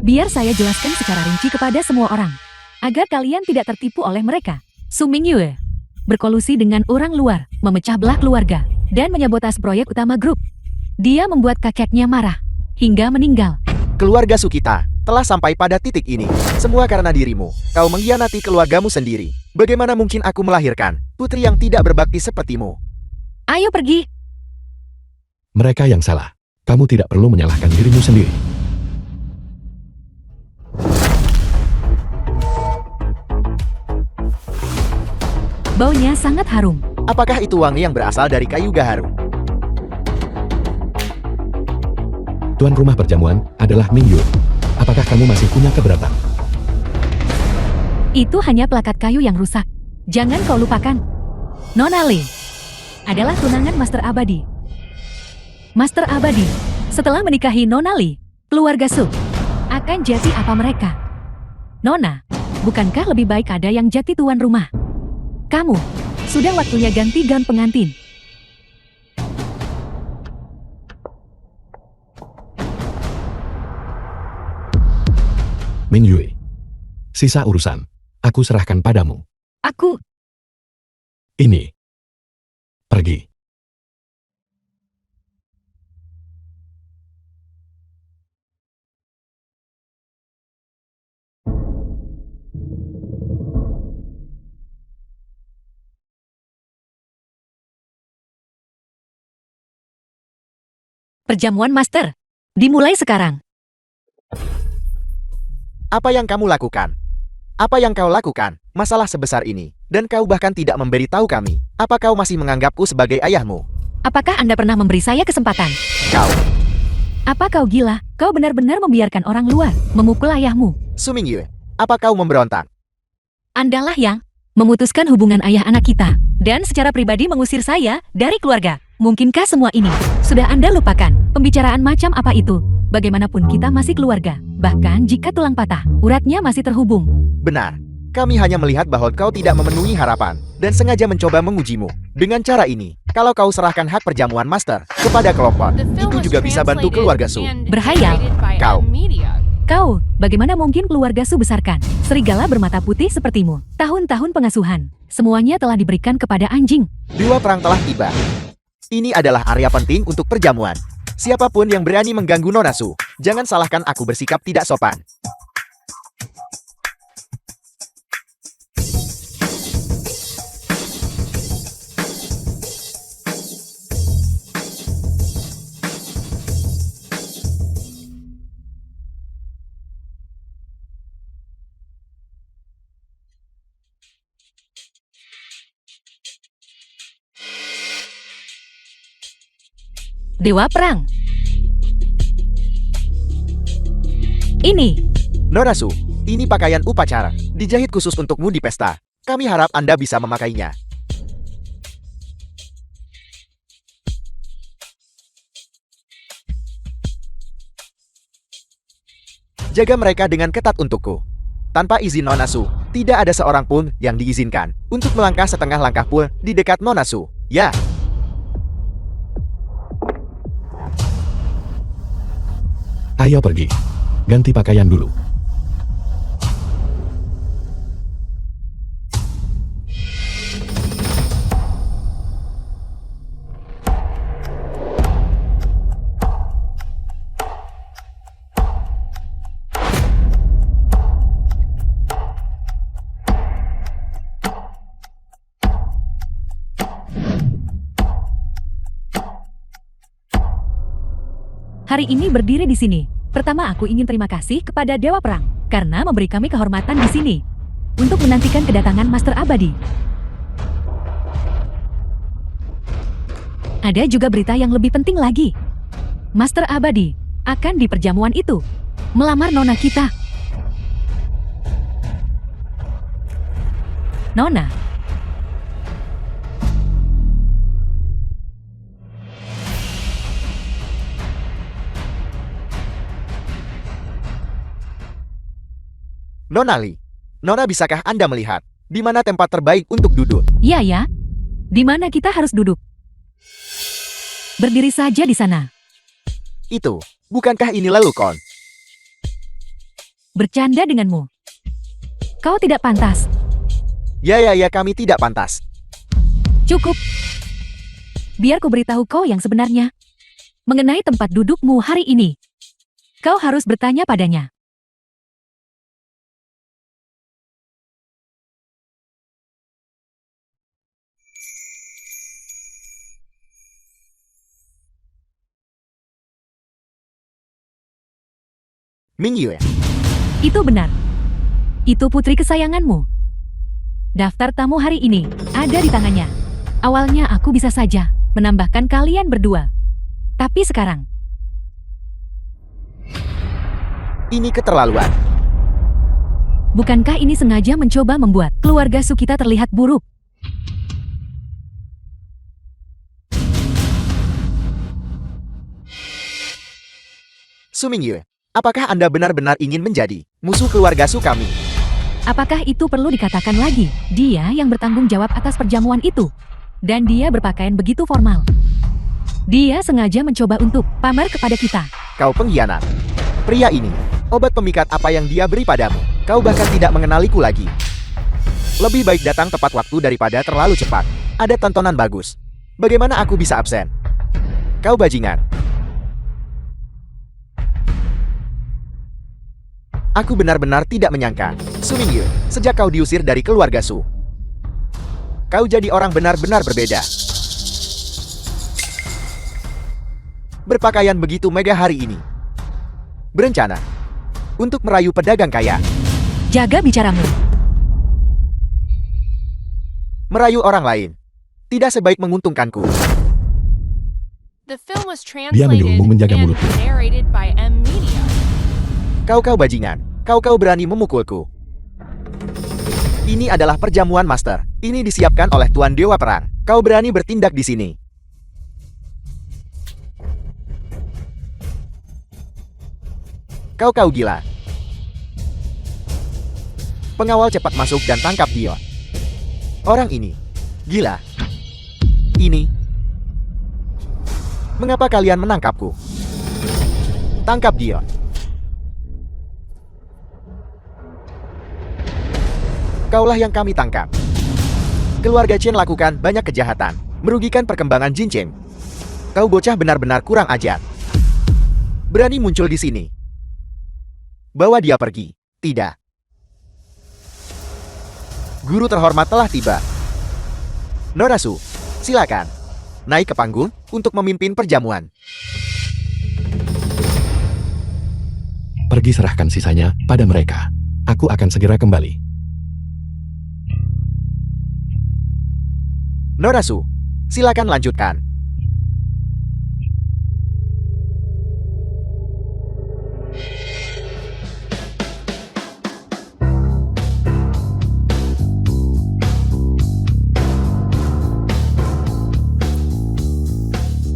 Biar saya jelaskan secara rinci kepada semua orang, agar kalian tidak tertipu oleh mereka. Su Mingyue berkolusi dengan orang luar, memecah belah keluarga, dan menyabotase proyek utama grup. Dia membuat kakeknya marah, hingga meninggal. Keluarga Su kita telah sampai pada titik ini. Semua karena dirimu. Kau mengkhianati keluargamu sendiri. Bagaimana mungkin aku melahirkan putri yang tidak berbakti sepertimu? Ayo pergi. Mereka yang salah. Kamu tidak perlu menyalahkan dirimu sendiri. Baunya sangat harum. Apakah itu wangi yang berasal dari kayu gaharu? Tuan rumah perjamuan adalah Mingyue. Apakah kamu masih punya keberatan? Itu hanya plakat kayu yang rusak. Jangan kau lupakan. Nona Lee adalah tunangan Master Abadi. Master Abadi, setelah menikahi Nona Lee, keluarga Su akan jadi apa mereka? Nona, bukankah lebih baik ada yang jadi tuan rumah? Kamu, sudah waktunya ganti gaun pengantin. Mingyue. Sisa urusan, aku serahkan padamu. Aku, Ini. Pergi. perjamuan Master, dimulai sekarang. Apa yang kamu lakukan? Apa yang kau lakukan? Masalah sebesar ini, dan kau bahkan tidak memberitahu kami. Apa kau masih menganggapku sebagai ayahmu? Apakah Anda pernah memberi saya kesempatan? Kau, Apa kau gila? Kau benar-benar membiarkan orang luar memukul ayahmu. Su Mingyue, apa kau memberontak? Andalah yang memutuskan hubungan ayah anak kita, dan secara pribadi mengusir saya dari keluarga. Mungkinkah semua ini sudah Anda lupakan? Pembicaraan macam apa itu? Bagaimanapun kita masih keluarga. Bahkan jika tulang patah, uratnya masih terhubung. Benar, kami hanya melihat bahwa kau tidak memenuhi harapan, dan sengaja mencoba mengujimu. Dengan cara ini, kalau kau serahkan hak perjamuan Master kepada kelompok, The film itu was juga bisa bantu translated keluarga Su. and Berhayal. narrated by Kau. Media. Kau, bagaimana mungkin keluarga Su besarkan serigala bermata putih sepertimu? Tahun-tahun pengasuhan, semuanya telah diberikan kepada anjing. Dua perang telah tiba. Ini adalah area penting untuk perjamuan. Siapapun yang berani mengganggu Nona Su, jangan salahkan aku bersikap tidak sopan. Dewa Perang. Ini, Nona Su, ini pakaian upacara, dijahit khusus untukmu di pesta. Kami harap Anda bisa memakainya. Jaga mereka dengan ketat untukku. Tanpa izin Nona Su, tidak ada seorang pun yang diizinkan untuk melangkah setengah langkah pun di dekat Nona Su. Ya, Ayo pergi. Ganti pakaian dulu. hari ini berdiri di sini. Pertama, aku ingin terima kasih kepada Dewa Perang karena memberi kami kehormatan di sini untuk menantikan kedatangan Master Abadi. Ada juga berita yang lebih penting lagi. Master Abadi akan di perjamuan itu melamar nona kita. Nona. Nona Li, Nona bisakah Anda melihat di mana tempat terbaik untuk duduk? Iya ya. Di mana kita harus duduk? Berdiri saja di sana. Itu, bukankah ini lelucon? Bercanda denganmu. Kau tidak pantas. Ya, kami tidak pantas. Cukup. Biar ku beritahu kau yang sebenarnya. Mengenai tempat dudukmu hari ini. Kau harus bertanya padanya. Mingyue, Itu benar. Itu putri kesayanganmu. Daftar tamu hari ini ada di tangannya. Awalnya aku bisa saja menambahkan kalian berdua. Tapi sekarang, ini keterlaluan. bukankah ini sengaja mencoba membuat keluarga Su kita terlihat buruk? Su Mingyue, apakah Anda benar-benar ingin menjadi musuh keluarga Su kami? Apakah itu perlu dikatakan lagi? Dia yang bertanggung jawab atas perjamuan itu. Dan dia berpakaian begitu formal. Dia sengaja mencoba untuk pamer kepada kita. Kau pengkhianat. Pria ini, obat pemikat apa yang dia beri padamu? Kau bahkan tidak mengenaliku lagi. Lebih baik datang tepat waktu daripada terlalu cepat. Ada tontonan bagus. Bagaimana aku bisa absen? Kau bajingan. Aku benar-benar tidak menyangka, Su Mingyue, sejak kau diusir dari keluarga Su, kau jadi orang benar-benar berbeda. Berpakaian begitu megah hari ini. Berencana untuk merayu pedagang kaya. Jaga bicaramu. Merayu orang lain tidak sebaik menguntungkanku. The film was Dia menyuruhmu translated menjaga and mulutmu. narrated by M Media. Kau bajingan. Kau berani memukulku. Ini adalah perjamuan master. Ini disiapkan oleh Tuan Dewa Perang. Kau berani bertindak di sini. Kau gila. Pengawal cepat masuk dan tangkap dia. Orang ini gila. Ini. Mengapa kalian menangkapku? Tangkap dia. Kaulah yang kami tangkap. Keluarga Chen lakukan banyak kejahatan, merugikan perkembangan Jin Cheng. Kau bocah benar-benar kurang ajar. Berani muncul di sini. Bawa dia pergi. Tidak. Guru terhormat telah tiba. Nona Su, silakan. Naik ke panggung untuk memimpin perjamuan. Pergi serahkan sisanya pada mereka. Aku akan segera kembali. Nona Su, silakan lanjutkan.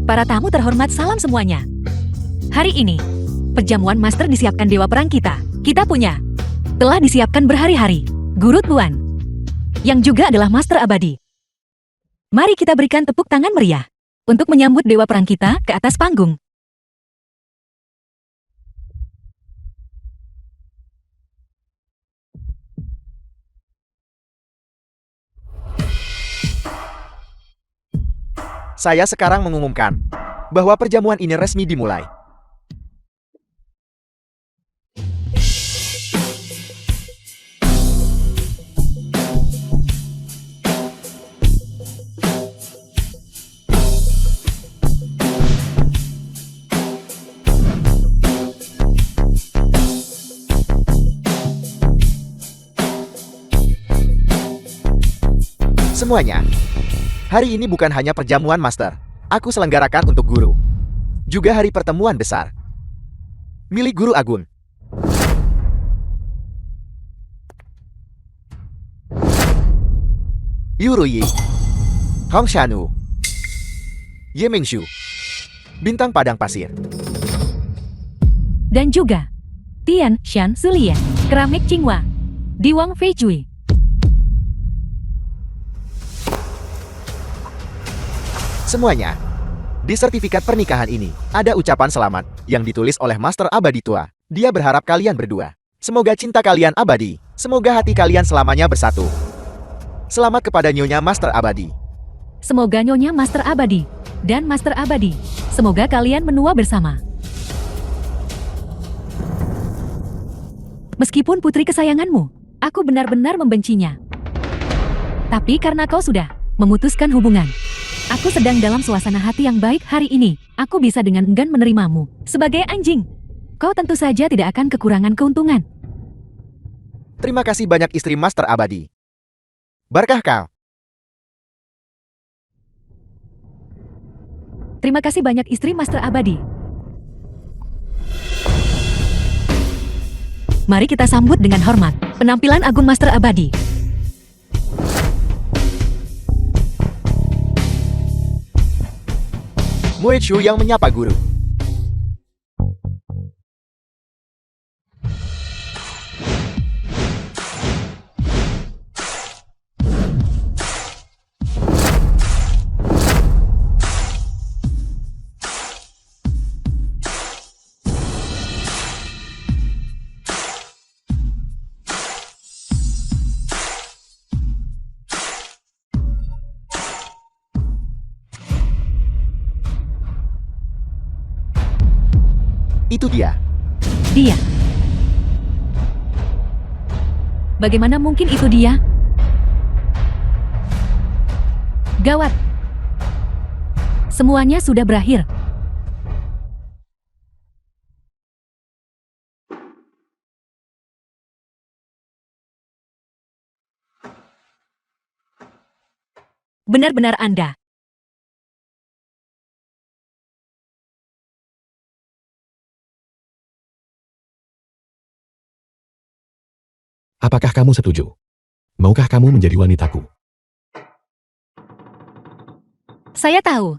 Para tamu terhormat, salam semuanya. Hari ini, perjamuan master disiapkan Dewa Perang kita. Kita punya. Telah disiapkan berhari-hari. Guru Tuan. Yang juga adalah master abadi. Mari kita berikan tepuk tangan meriah. Untuk menyambut Dewa Perang kita ke atas panggung. Saya sekarang mengumumkan bahwa perjamuan ini resmi dimulai. Semuanya. Hari ini bukan hanya perjamuan master. Aku selenggarakan untuk guru. Juga hari pertemuan besar. Milik Guru Agun. Yu Ruyi, Hong Shanu, Ye Mingshu, Bintang Padang Pasir. Dan juga Tian Shan Zulian, Keramik Qinghua, Diwang Feijui. Semuanya. Di sertifikat pernikahan ini, ada ucapan selamat yang ditulis oleh Master Abadi tua. Dia berharap kalian berdua. Semoga cinta kalian abadi. Semoga hati kalian selamanya bersatu. Selamat kepada Nyonya Master Abadi. Semoga Nyonya Master Abadi dan Master Abadi. Semoga kalian menua bersama. Meskipun putri kesayanganmu, aku benar-benar membencinya. Tapi karena kau sudah memutuskan hubungan, aku sedang dalam suasana hati yang baik hari ini. Aku bisa dengan enggan menerimamu. Sebagai anjing, kau tentu saja tidak akan kekurangan keuntungan. Terima kasih banyak istri Master Abadi. Berkah kau. Terima kasih banyak istri Master Abadi. Mari kita sambut dengan hormat penampilan Agung Master Abadi. Murid Shu yang menyapa guru. Itu dia. Dia. Bagaimana mungkin itu dia? Gawat. Semuanya sudah berakhir. Benar-benar Anda. Apakah kamu setuju? Maukah kamu menjadi wanitaku? Saya tahu.